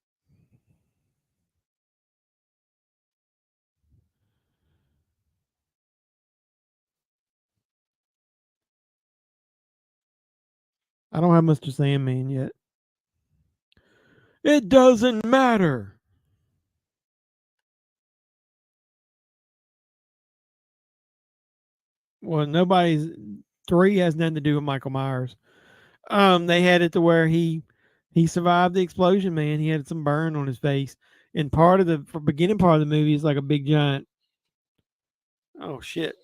I don't have Mr. Sandman yet. It doesn't matter. Well, nobody's 3 has nothing to do with Michael Myers. They had it to where he survived the explosion, man. He had some burn on his face. And part of the beginning part of the movie is like a big giant. Oh shit!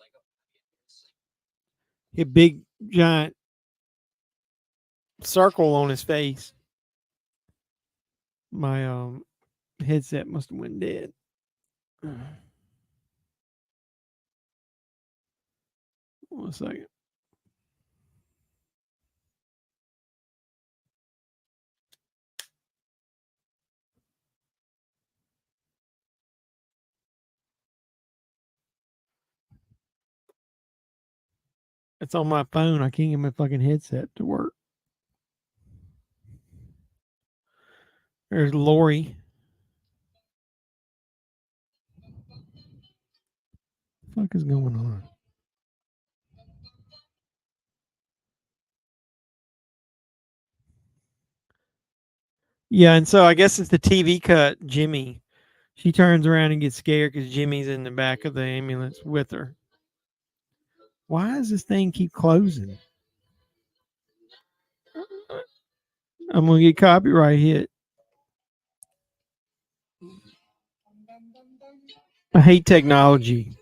A big giant circle on his face. My headset must have went dead. 1 second. It's on my phone. I can't get my fucking headset to work. There's Lori. What the fuck is going on? Yeah, and so I guess it's the TV cut, Jimmy. She turns around and gets scared because Jimmy's in the back of the ambulance with her. Why does this thing keep closing? I'm going to get copyright hit. I hate technology.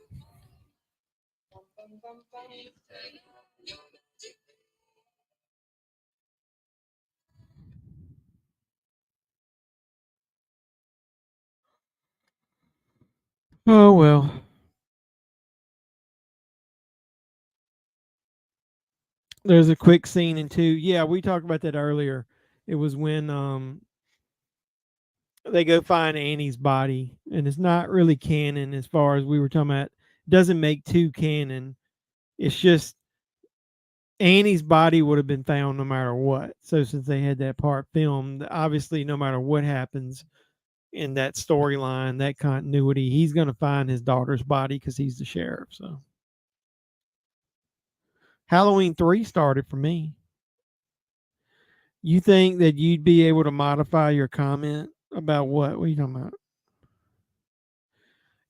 Oh, well. There's a quick scene in 2. Yeah, we talked about that earlier. It was when they go find Annie's body, and it's not really canon as far as we were talking about. It doesn't make 2 canon. It's just Annie's body would have been found no matter what. So since they had that part filmed, obviously no matter what happens in that storyline, that continuity, he's going to find his daughter's body because he's the sheriff. So Halloween 3 started for me. You think that you'd be able to modify your comment about what? What are you talking about?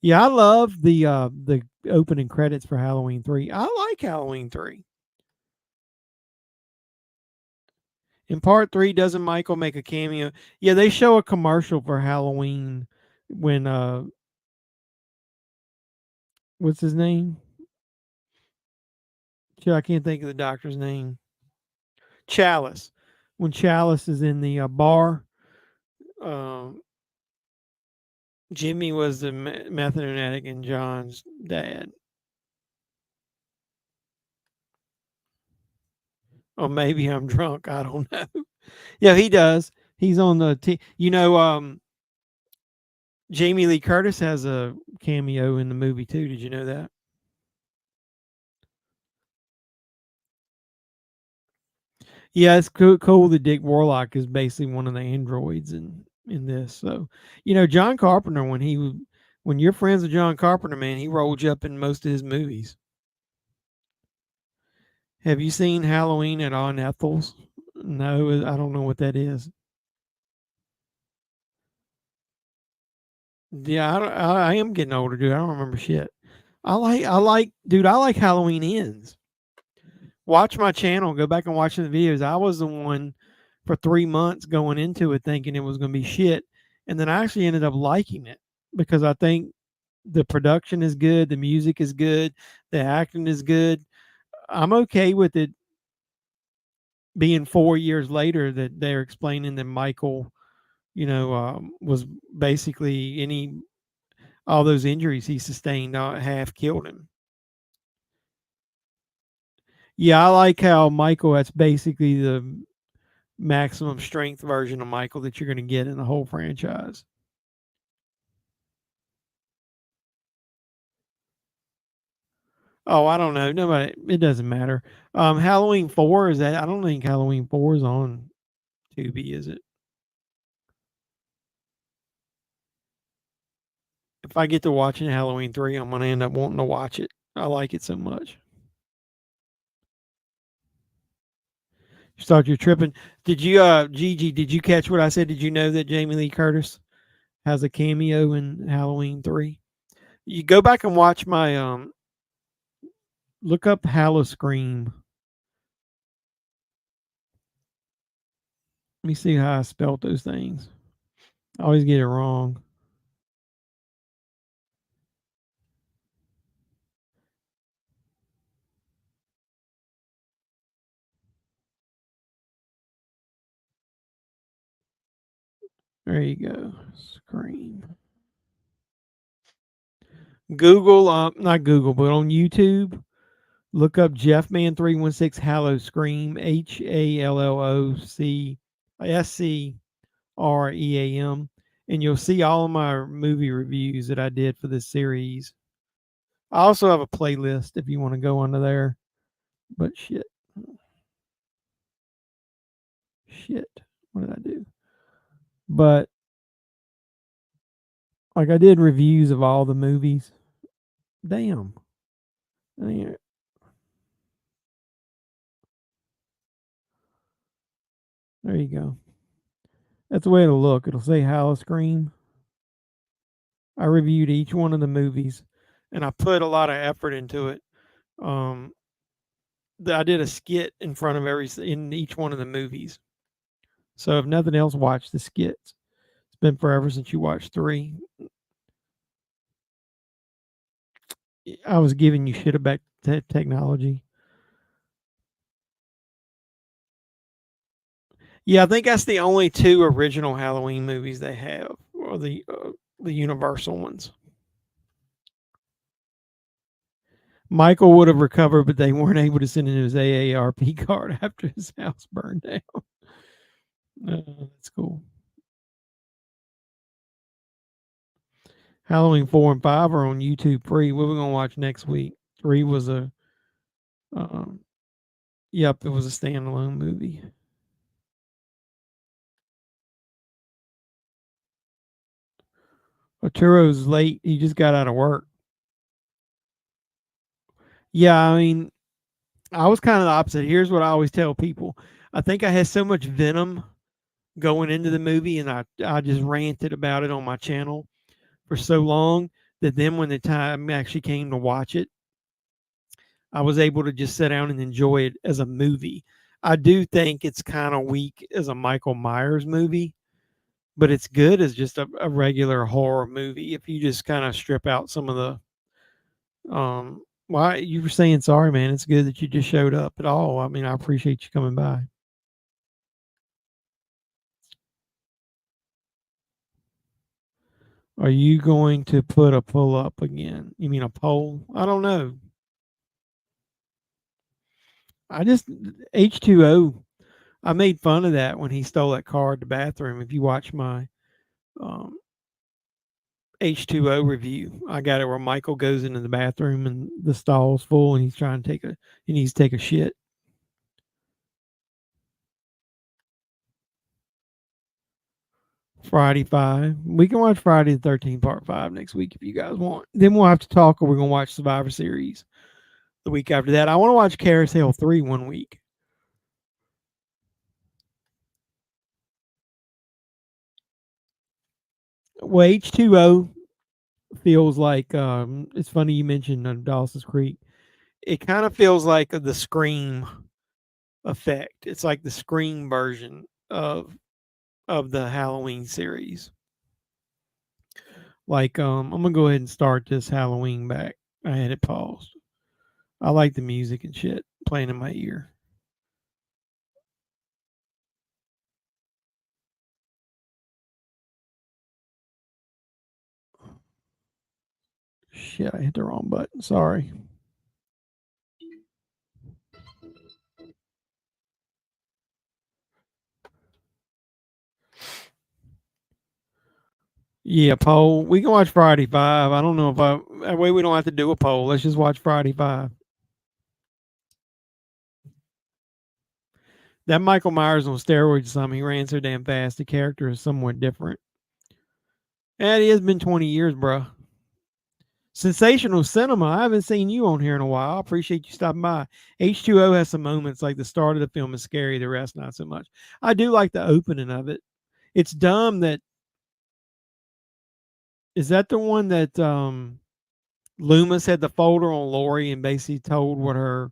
Yeah, I love the opening credits for Halloween 3. I like Halloween 3. In part 3, doesn't Michael make a cameo? Yeah, they show a commercial for Halloween when what's his name? Shit, I can't think of the doctor's name. Chalice. When Chalice is in the bar, Jimmy was the methadone addict and John's dad. Or maybe I'm drunk. I don't know. Yeah, he does. He's on the Jamie Lee Curtis has a cameo in the movie too. Did you know that? Yeah, it's cool that Dick Warlock is basically one of the androids in this. So, John Carpenter, when you're friends with John Carpenter, man, he rolled you up in most of his movies. Have you seen Halloween at On Ethel's? No, I don't know what that is. Yeah, I am getting older, dude. I don't remember shit. Dude, I like Halloween Ends. Watch my channel. Go back and watch the videos. I was the one for 3 months going into it thinking it was going to be shit, and then I actually ended up liking it because I think the production is good, the music is good, the acting is good. I'm okay with it being 4 years later that they're explaining that Michael, was basically all those injuries he sustained half killed him. Yeah, I like how Michael, that's basically the maximum strength version of Michael that you're going to get in the whole franchise. Oh, I don't know. Nobody, it doesn't matter. Halloween 4 is that? I don't think Halloween 4 is on Tubi, is it? If I get to watching Halloween 3, I'm going to end up wanting to watch it. I like it so much. You start your tripping. Did you, Gigi, did you catch what I said? Did you know that Jamie Lee Curtis has a cameo in Halloween 3? You go back and watch my, look up Hallowscream. Let me see how I spelt those things. I always get it wrong. There you go. Scream. Google, not Google, but on YouTube, Look up JEFFMAN316 Hallow Scream, HALLOCSCREAM, and you'll see all of my movie reviews that I did for this series. I also have a playlist if you want to go under there. But shit. What did I do? But like I did reviews of all the movies. Damn. There you go. That's the way it'll look. It'll say Hallow Scream. I reviewed each one of the movies, and I put a lot of effort into it. I did a skit in front of in each one of the movies. So if nothing else, watch the skits. It's been forever since you watched 3. I was giving you shit about technology. Yeah, I think that's the only 2 original Halloween movies they have, or the Universal ones. Michael would have recovered, but they weren't able to send in his AARP card after his house burned down. That's cool. Halloween 4 and 5 are on YouTube free. What are we gonna watch next week? 3 was it was a standalone movie. Arturo's late. He just got out of work. Yeah, I mean, I was kind of the opposite. Here's what I always tell people. I think I had so much venom going into the movie, and I just ranted about it on my channel for so long that then when the time actually came to watch it, I was able to just sit down and enjoy it as a movie. I do think it's kind of weak as a Michael Myers movie, but it's good as just a regular horror movie if you just kind of strip out some of the why you were saying sorry, man. It's good that you just showed up at all. I mean, I appreciate you coming by. Are you going to put a pull up again? You mean a poll? I don't know. I just H2O. I made fun of that when he stole that car at the bathroom. If you watch my H2O review, I got it where Michael goes into the bathroom and the stall's full and he needs to take a shit. Friday 5. We can watch Friday the 13th part 5 next week if you guys want. Then we'll have to talk, or we're going to watch Survivor Series the week after that. I want to watch Carousel 3 one week. Well, H2O feels like it's funny you mentioned Dawson's Creek. It kind of feels like the Scream effect. It's like the Scream version of the Halloween series. Like I'm gonna go ahead and start this Halloween back. I had it paused. I like the music and shit playing in my ear. Shit, I hit the wrong button. Sorry. Yeah, poll. We can watch Friday 5. I don't know if that way we don't have to do a poll. Let's just watch Friday 5. That Michael Myers on steroids or something. He ran so damn fast. The character is somewhat different. And it has been 20 years, bro. Sensational Cinema. I haven't seen you on here in a while. I appreciate you stopping by. H2O has some moments like the start of the film is scary, the rest not so much. I do like the opening of it. It's dumb that is that the one that Loomis had the folder on Lori and basically told what her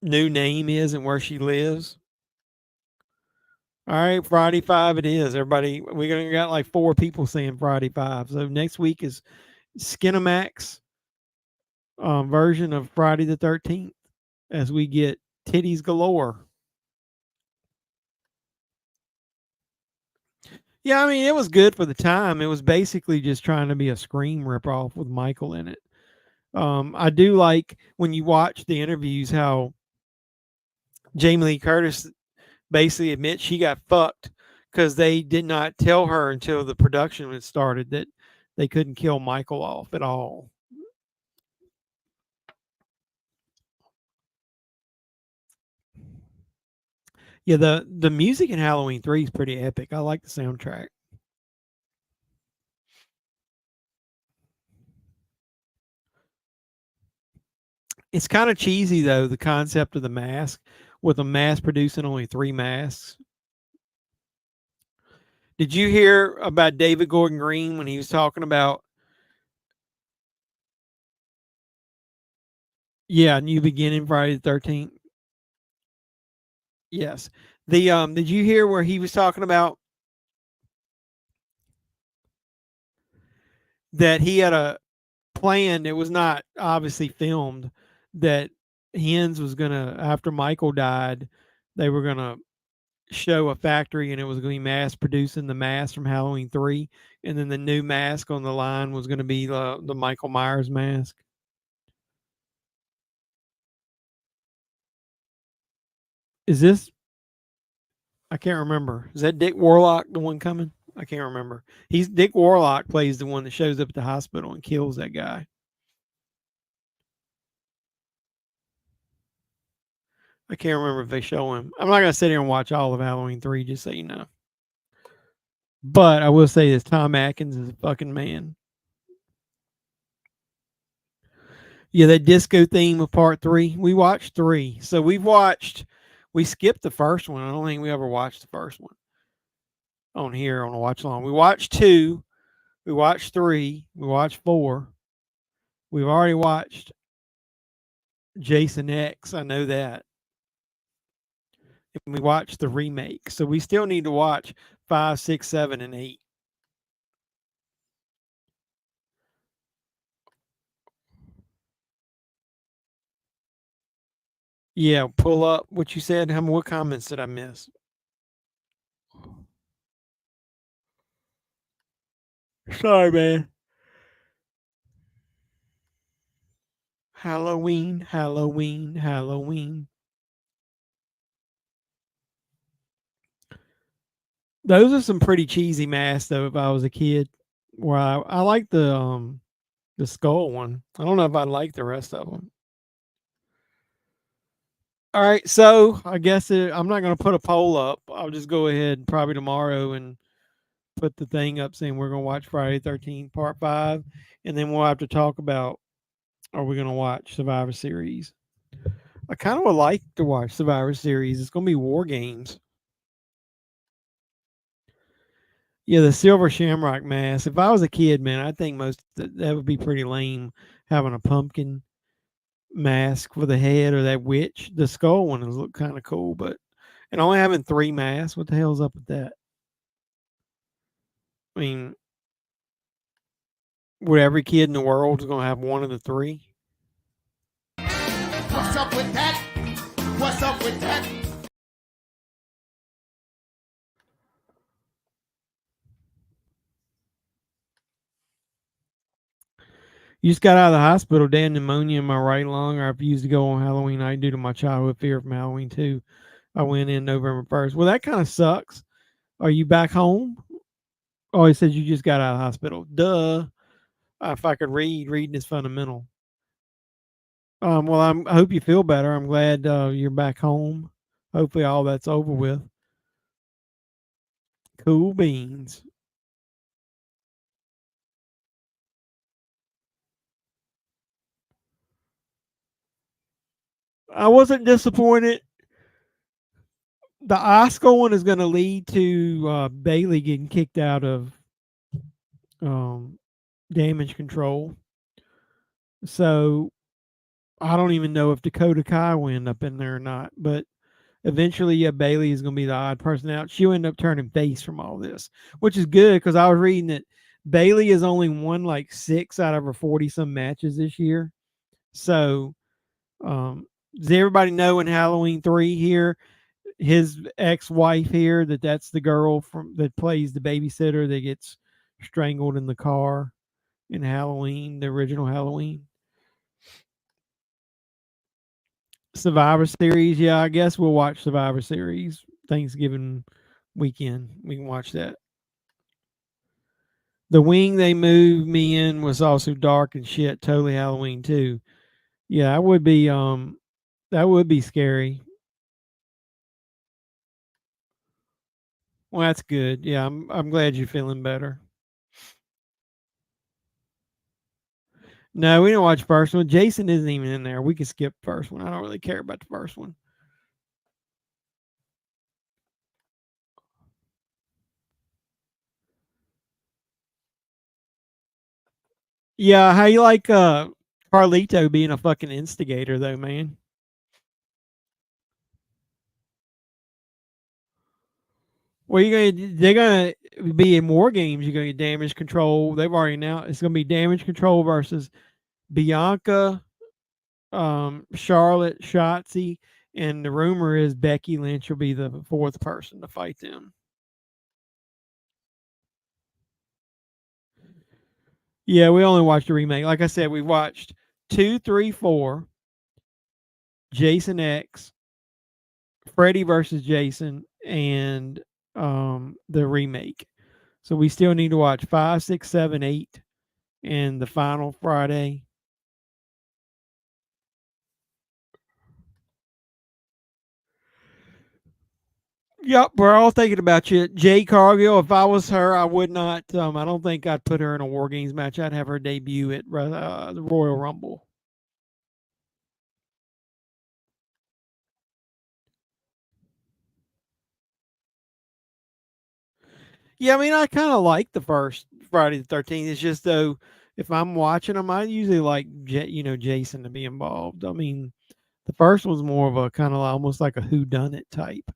new name is and where she lives. All right, Friday 5 it is. Everybody, we're gonna got like 4 people saying Friday 5. So next week is Skinamax version of Friday the 13th as we get titties galore. Yeah, I mean, it was good for the time. It was basically just trying to be a Scream ripoff with Michael in it. I do like when you watch the interviews how Jamie Lee Curtis basically admits she got fucked because they did not tell her until the production had started that they couldn't kill Michael off at all. Yeah, the music in Halloween 3 is pretty epic. I like the soundtrack. It's kind of cheesy though, the concept of the mask, with a mask producing only 3 masks. Did you hear about David Gordon Green when he was talking about New Beginning, Friday the 13th? Yes. Did you hear where he was talking about that he had a plan that was not obviously filmed, that Hens was gonna, after Michael died, they were gonna show a factory and it was gonna be mass producing the mask from Halloween 3, and then the new mask on the line was gonna be the Michael Myers mask. Is this, I can't remember. Is that Dick Warlock, the one coming? I can't remember. Dick Warlock plays the one that shows up at the hospital and kills that guy. I can't remember if they show him. I'm not gonna sit here and watch all of Halloween 3, just so you know. But I will say this: Tom Atkins is a fucking man. Yeah, that disco theme of part 3. We watched 3, so we skipped the first one. I don't think we ever watched the first one on here on a watch along. We watched 2, we watched 3, we watched 4. We've already watched Jason X. I know that. And we watched the remake. So we still need to watch 5, 6, 7, and 8. Yeah, pull up what you said. What comments did I miss? Sorry, man. Halloween, Halloween, Halloween. Those are some pretty cheesy masks, though. If I was a kid, where I like the skull one. I don't know if I like the rest of them. All right, so I guess I'm not going to put a poll up. I'll just go ahead probably tomorrow and put the thing up saying we're going to watch Friday 13th Part 5, and then we'll have to talk about, are we going to watch Survivor Series? I kind of would like to watch Survivor Series. It's going to be War Games. Yeah, the Silver Shamrock mask. If I was a kid, man, I think that would be pretty lame, having a pumpkin mask for the head, or that witch. The skull one look kind of cool, but and only having 3 masks, what the hell's up with that? I mean, would every kid in the world is going to have one of the 3? What's up with that? What's up with that? You just got out of the hospital, damn pneumonia in my right lung. I refused to go on Halloween night due to my childhood fear from Halloween 2. I went in November 1st. Well, that kind of sucks. Are you back home? Oh, he said you just got out of the hospital. Duh. If I could read, reading is fundamental. Well, I hope you feel better. I'm glad you're back home. Hopefully all that's over with. Cool beans. I wasn't disappointed. The Oscar one is going to lead to Bailey getting kicked out of Damage Control. So I don't even know if Dakota Kai will end up in there or not. But eventually, yeah, Bailey is going to be the odd person out. She'll end up turning face from all this, which is good because I was reading that Bailey has only won like 6 out of her 40-some matches this year. So does everybody know in Halloween 3 here, his ex-wife here, that's the girl that plays the babysitter that gets strangled in the car in Halloween, the original Halloween? Survivor Series. Yeah, I guess we'll watch Survivor Series Thanksgiving weekend. We can watch that. The wing they moved me in was also dark and shit. Totally Halloween too. Yeah, that would be scary. Well, that's good. Yeah, I'm glad you're feeling better. No, we didn't watch first one. Jason isn't even in there. We can skip first one. I don't really care about the first one. Yeah, how you like Carlito being a fucking instigator though, man? Well, they're gonna be in more games. You're gonna get damage control. They've already announced it's gonna be damage control versus Bianca, Charlotte, Shotzi, and the rumor is Becky Lynch will be the fourth person to fight them. Yeah, we only watched the remake. Like I said, we watched 2, 3, 4, Jason X, Freddy versus Jason, and the remake. So we still need to watch 5, 6, 7, 8, and the final Friday. Yep, we're all thinking about you. Jay Cargill, if I was her, I would not. I don't think I'd put her in a War Games match. I'd have her debut at the Royal Rumble. Yeah, I mean, I kind of like the first Friday the 13th. It's just though, if I'm watching them, I usually like Jason to be involved. I mean, the first one's more of a kind of almost like a whodunit type,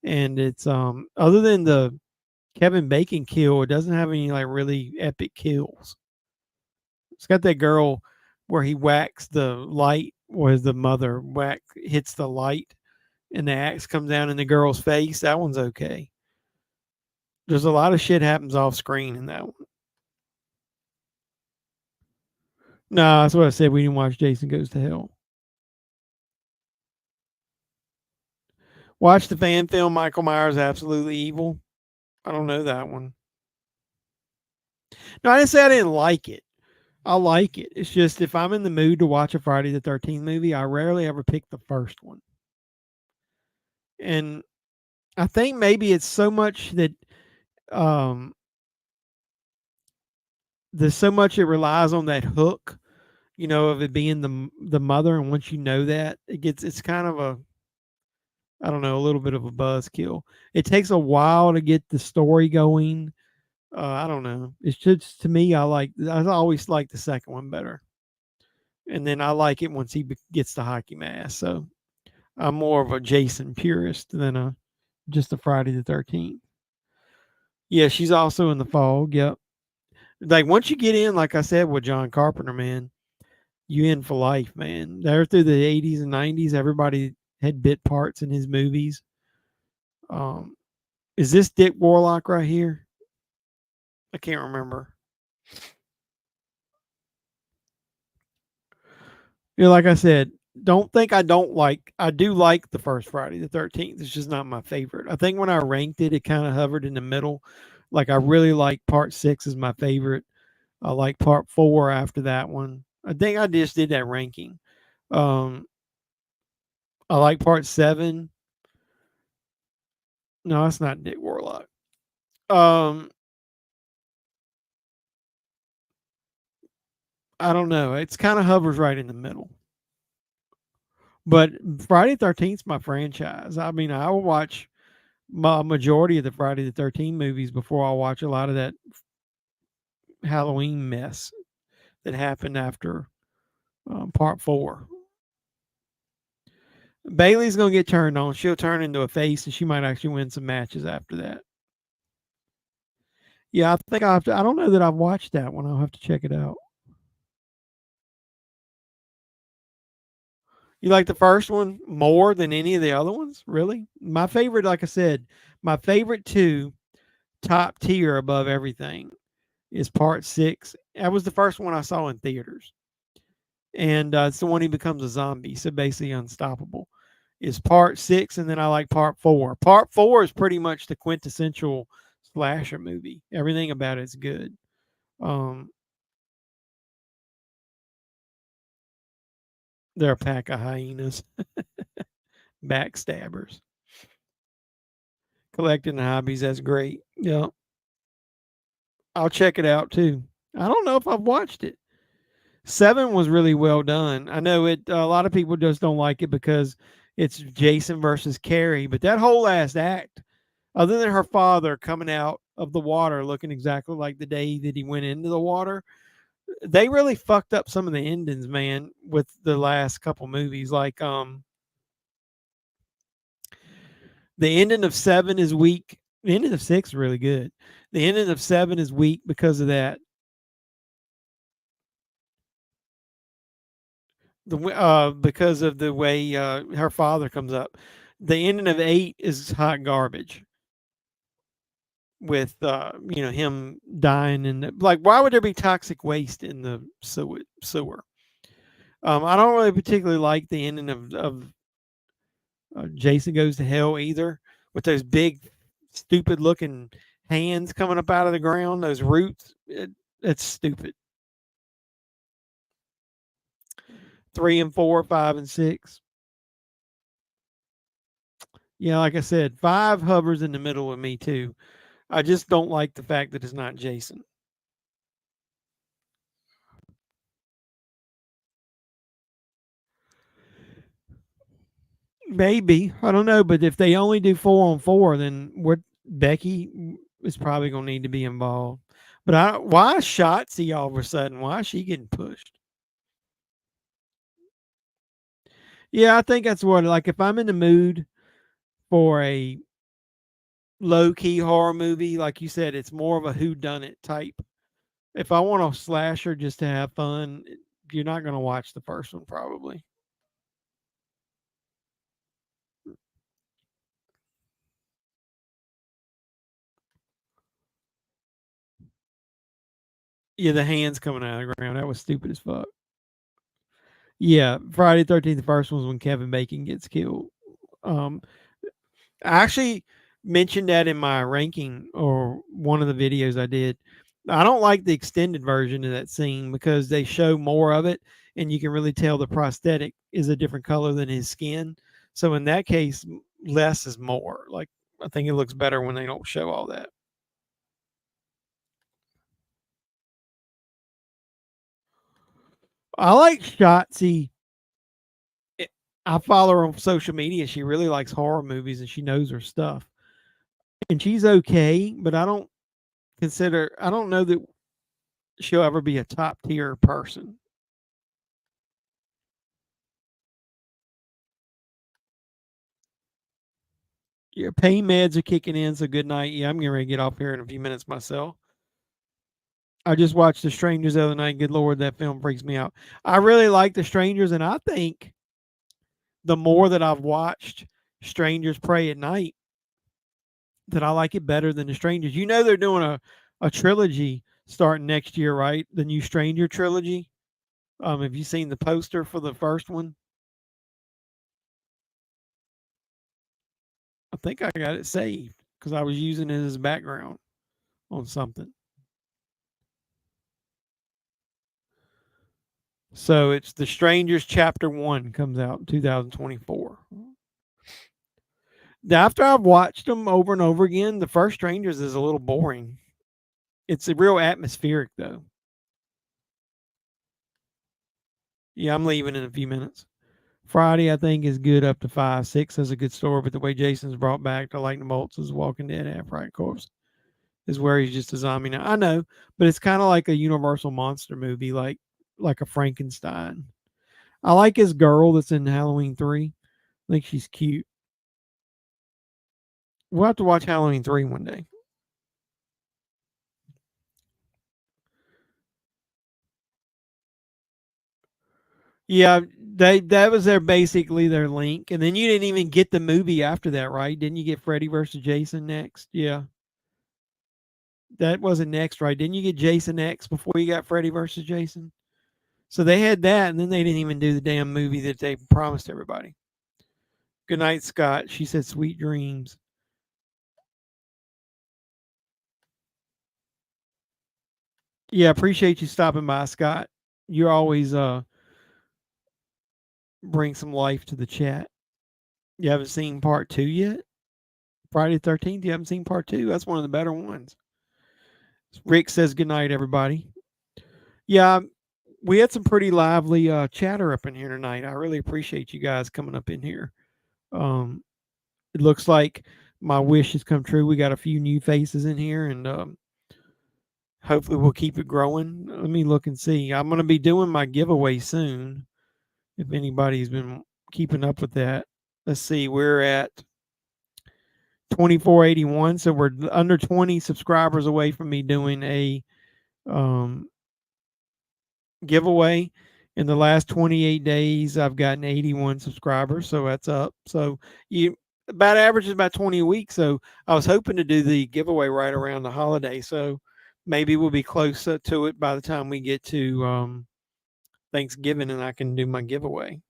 and it's other than the Kevin Bacon kill, it doesn't have any like really epic kills. It's got that girl where he whacks the light, where the mother hits the light, and the axe comes down in the girl's face. That one's okay. There's a lot of shit happens off screen in that one. No, that's what I said. We didn't watch Jason Goes to Hell. Watch the fan film Michael Myers Absolutely Evil. I don't know that one. No, I didn't say I didn't like it. I like it. It's just if I'm in the mood to watch a Friday the 13th movie, I rarely ever pick the first one. And I think maybe it's so much that um there's so much it relies on that hook, of it being the mother, and once you know that, it's kind of a, I don't know, a little bit of a buzzkill. It takes a while to get the story going. I don't know. It's just, to me, I always like the second one better. And then I like it once he gets the hockey mask. So I'm more of a Jason purist than just a Friday the 13th. Yeah, she's also in the fog. Yep. Like once you get in, like I said with John Carpenter, man, you in for life, man. There through the 80s and 90s, everybody had bit parts in his movies. Is this Dick Warlock right here? I can't remember. Like I said, don't think I don't like. I do like the first Friday the 13th. It's just not my favorite. I think when I ranked it, it kind of hovered in the middle. Like I really like part 6 is my favorite. I like part 4 after that one. I think I just did that ranking. I like part 7. No, that's not Dick Warlock. I don't know. It's kind of hovers right in the middle. But Friday the 13th is my franchise. I mean, I will watch my majority of the Friday the 13th movies before I watch a lot of that Halloween mess that happened after part 4. Bailey's going to get turned on. She'll turn into a face, and she might actually win some matches after that. Yeah, I think I don't know that I've watched that one. I'll have to check it out. You like the first one more than any of the other ones? Really? My favorite, like I said, my favorite 2, top tier above everything, is part 6. That was the first one I saw in theaters. and it's the one he becomes a zombie, so basically unstoppable. Is part 6, and then I like part 4. Part 4 is pretty much the quintessential slasher movie. Everything about it's good. They're a pack of hyenas, backstabbers. Collecting hobbies, that's great. Yeah, I'll check it out too. I don't know if I've watched it. 7 was really well done. I know it. A lot of people just don't like it because it's Jason versus Carrie, but that whole last act, other than her father coming out of the water looking exactly like the day that he went into the water, they really fucked up some of the endings, man, with the last couple movies. Like the ending of 7 is weak. The ending of 6 is really good. The ending of 7 is weak because of that. Because of the way her father comes up. The ending of 8 is hot garbage with him dying like why would there be toxic waste in the sewer? I don't really particularly like the ending of Jason Goes to Hell either, with those big stupid looking hands coming up out of the ground, those roots. It's stupid. 3 and 4, 5 and 6. Yeah, like I said, 5 hovers in the middle with me too. I just don't like the fact that it's not Jason. Maybe. I don't know, but if they only do 4 on 4, then what Becky is probably going to need to be involved. But why is Shotzi all of a sudden? Why is she getting pushed? Yeah, I think that's what, like, if I'm in the mood for a low key horror movie, like you said, it's more of a whodunit type. If I want a slasher just to have fun, you're not going to watch the first one probably. Yeah, the hands coming out of the ground. That was stupid as fuck. Yeah, Friday 13th, the first one was when Kevin Bacon gets killed. Um, I actually mentioned that in my ranking or one of the videos I did. I don't like the extended version of that scene because they show more of it and you can really tell the prosthetic is a different color than his skin. So in that case, less is more. Like I think it looks better when they don't show all that. I like Shotzi. I follow her on social media. She really likes horror movies and she knows her stuff. And she's okay, but I don't know that she'll ever be a top tier person. Your pain meds are kicking in, so good night. Yeah, I'm getting ready to get off here in a few minutes myself. I just watched The Strangers the other night. Good Lord, that film freaks me out. I really like The Strangers, and I think the more that I've watched Strangers Pray at Night, that I like it better than The Strangers. You know they're doing a trilogy starting next year, right? The new Stranger trilogy. Have you seen the poster for the first one? I think I got it saved because I was using it as background on something. So it's The Strangers Chapter 1 comes out in 2024. After I've watched them over and over again, the first Strangers is a little boring. It's a real atmospheric though. Yeah, I'm leaving in a few minutes. Friday, I think, is good up to 5. 6 has a good story, but the way Jason's brought back to lightning bolts as Walking Dead half right corpse is where he's just a zombie now. I know, but it's kind of like a Universal monster movie, like a Frankenstein. I like his girl that's in Halloween 3. I think she's cute. We'll have to watch Halloween 3 one day. Yeah, that was basically their link, and then you didn't even get the movie after that, right? Didn't you get Freddy versus Jason next? Yeah, that wasn't next, right? Didn't you get Jason X before you got Freddy versus Jason? So they had that, and then they didn't even do the damn movie that they promised everybody. Good night, Scott. She said sweet dreams. Yeah, appreciate you stopping by, Scott. You always bring some life to the chat. You haven't seen part 2 yet? Friday the 13th, you haven't seen part 2? That's one of the better ones. Rick says good night, everybody. Yeah, we had some pretty lively chatter up in here tonight. I really appreciate you guys coming up in here. It looks like my wish has come true. We got a few new faces in here, and hopefully we'll keep it growing. Let me look and see. I'm going to be doing my giveaway soon. If anybody's been keeping up with that. Let's see. We're at 2481, so we're under 20 subscribers away from me doing a giveaway. In the last 28 days, I've gotten 81 subscribers, so that's up. So about average is about 20 a week. So I was hoping to do the giveaway right around the holiday. So maybe we'll be close to it by the time we get to Thanksgiving, and I can do my giveaway.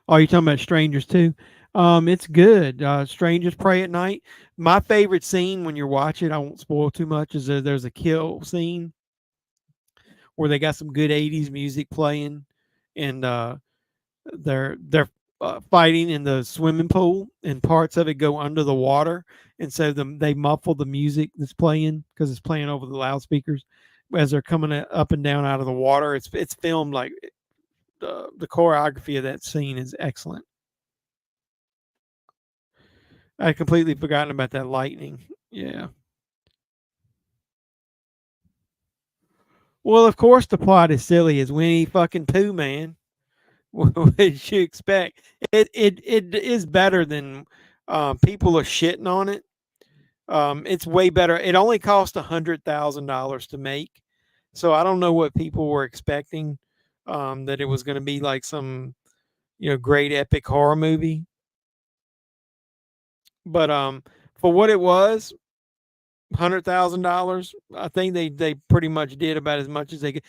Oh, you're talking about Strangers too? It's good. Strangers Pray at Night. My favorite scene when you're watching, I won't spoil too much, is there's a kill scene where they got some good 80s music playing, and they're fighting in the swimming pool, and parts of it go under the water, and so they muffle the music that's playing because it's playing over the loudspeakers as they're coming up and down out of the water. It's filmed like the choreography of that scene is excellent. I had completely forgotten about that lightning. Yeah. Well, of course the plot is silly as Winnie fucking Pooh, man. What did you expect? It is better than people are shitting on it. It's way better. It only cost $100,000 to make, so I don't know what people were expecting. That it was going to be like some, great epic horror movie. But for what it was, $100,000, I think they pretty much did about as much as they could.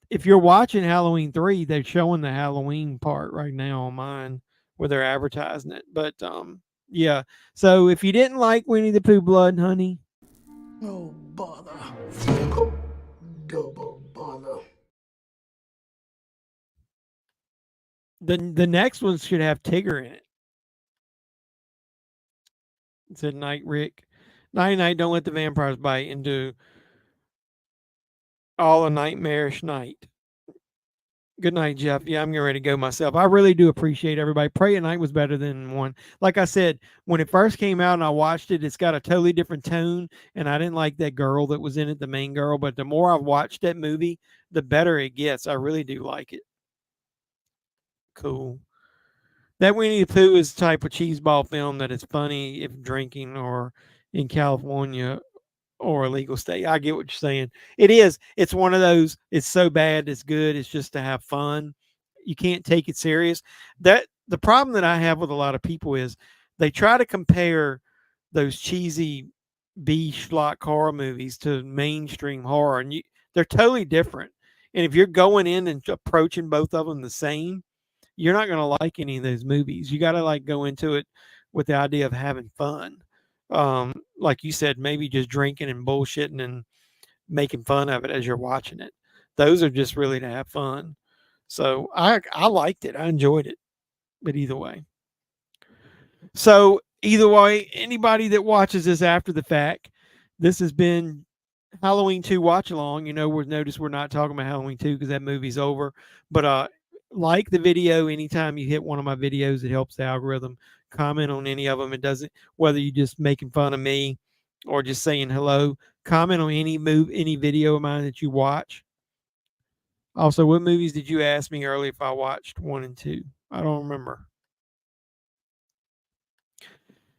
If you're watching Halloween 3, they're showing the Halloween part right now on mine where they're advertising it. But yeah. So if you didn't like Winnie the Pooh Blood, honey, No bother. Double bother. the next one should have Tigger in it. It said night, Rick. Night night, don't let the vampires bite and do all a nightmarish night. Good night, Jeff. Yeah, I'm getting ready to go myself. I really do appreciate everybody. Pray at Night was better than one. Like I said, when it first came out and I watched it, it's got a totally different tone, and I didn't like that girl that was in it, the main girl. But the more I've watched that movie, the better it gets. I really do like it. Cool. That Winnie the Pooh is the type of cheeseball film that is funny if drinking or in California or a legal state. I get what you're saying. It is. It's one of those. It's so bad. It's good. It's just to have fun. You can't take it serious. That the problem that I have with a lot of people is they try to compare those cheesy B schlock horror movies to mainstream horror, and they're totally different. And if you're going in and approaching both of them the same, you're not going to like any of those movies. You got to like go into it with the idea of having fun. Like you said, maybe just drinking and bullshitting and making fun of it as you're watching it. Those are just really to have fun. So I liked it. I enjoyed it. But either way. So either way, anybody that watches this after the fact, this has been Halloween 2 watch along. We've noticed we're not talking about Halloween 2 because that movie's over. But like the video anytime you hit one of my videos, it helps the algorithm. Comment on any of them. It doesn't, whether you're just making fun of me or just saying hello. Comment on any video of mine that you watch. Also, what movies did you ask me earlier if I watched 1 and 2? I don't remember.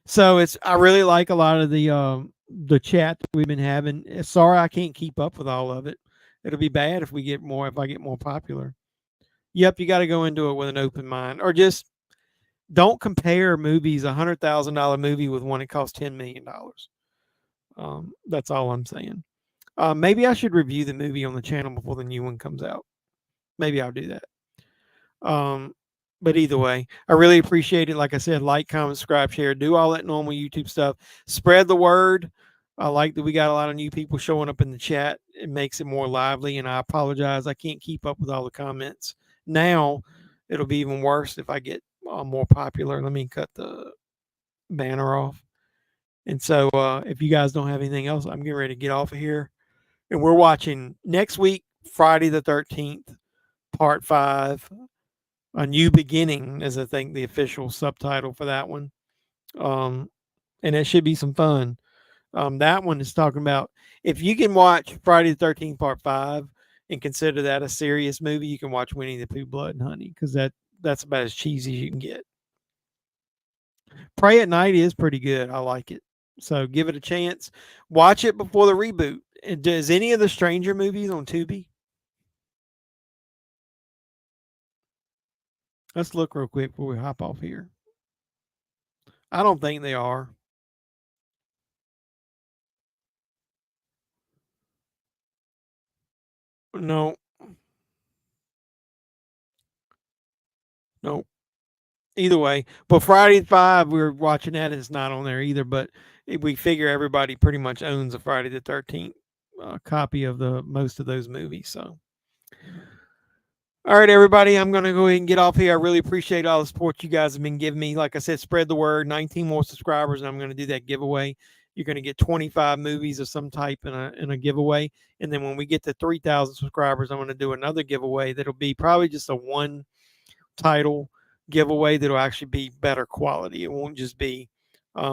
So I really like a lot of the chat that we've been having. Sorry I can't keep up with all of it. It'll be bad if I get more popular. Yep, you got to go into it with an open mind, or just don't compare movies. $100,000 movie with one that costs $10 million. That's all I'm saying. Maybe I should review the movie on the channel before the new one comes out. Maybe I'll do that. But either way, I really appreciate it. Like I said, like, comment, subscribe, share, do all that normal YouTube stuff. Spread the word. I like that we got a lot of new people showing up in the chat. It makes it more lively, and I apologize. I can't keep up with all the comments. Now, it'll be even worse if I get more popular. Let me cut the banner off. And so if you guys don't have anything else, I'm getting ready to get off of here. And we're watching next week, Friday the 13th, part 5. A New Beginning is, I think, the official subtitle for that one. And it should be some fun. That one is talking about, if you can watch Friday the 13th, part 5, and consider that a serious movie, you can watch Winnie the Pooh, Blood and Honey, because that's about as cheesy as you can get. Pray at Night is pretty good. I like it. So give it a chance. Watch it before the reboot. And does any of the Stranger movies on Tubi? Let's look real quick before we hop off here. I don't think they are. No. Nope. Either way, but Friday at 5, we're watching that. It's not on there either, but we figure everybody pretty much owns a Friday the 13th copy of most of those movies. So, all right, everybody, I'm going to go ahead and get off here. I really appreciate all the support you guys have been giving me. Like I said, spread the word. 19 more subscribers, and I'm going to do that giveaway. You're going to get 25 movies of some type in a giveaway. And then when we get to 3,000 subscribers, I'm going to do another giveaway that'll be probably just a one title giveaway that'll actually be better quality. It won't just be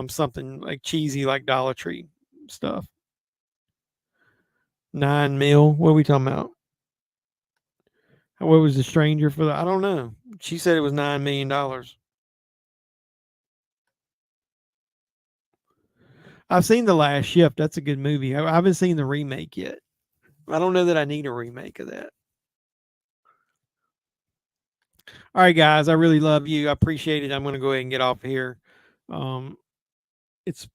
something like cheesy like Dollar Tree stuff. 9 mil. What are we talking about? What was The Stranger for that? I don't know. She said it was $9 million. I've seen The Last Shift. That's a good movie. I haven't seen the remake yet. I don't know that I need a remake of that. All right, guys, I really love you. I appreciate it. I'm going to go ahead and get off here. It's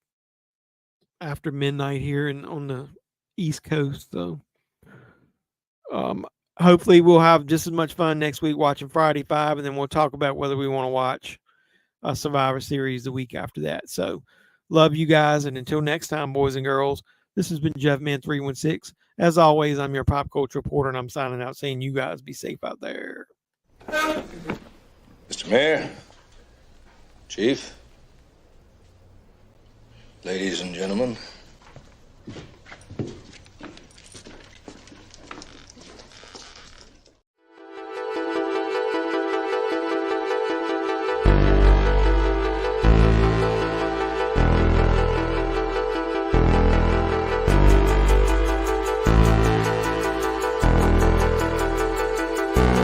after midnight here on the East Coast, so hopefully we'll have just as much fun next week watching Friday 5, and then we'll talk about whether we want to watch a Survivor Series the week after that. So love you guys, and until next time, boys and girls, this has been JEFFMAN316. As always, I'm your pop culture reporter, and I'm signing out saying you guys be safe out there. Mr. Mayor, Chief, ladies and gentlemen.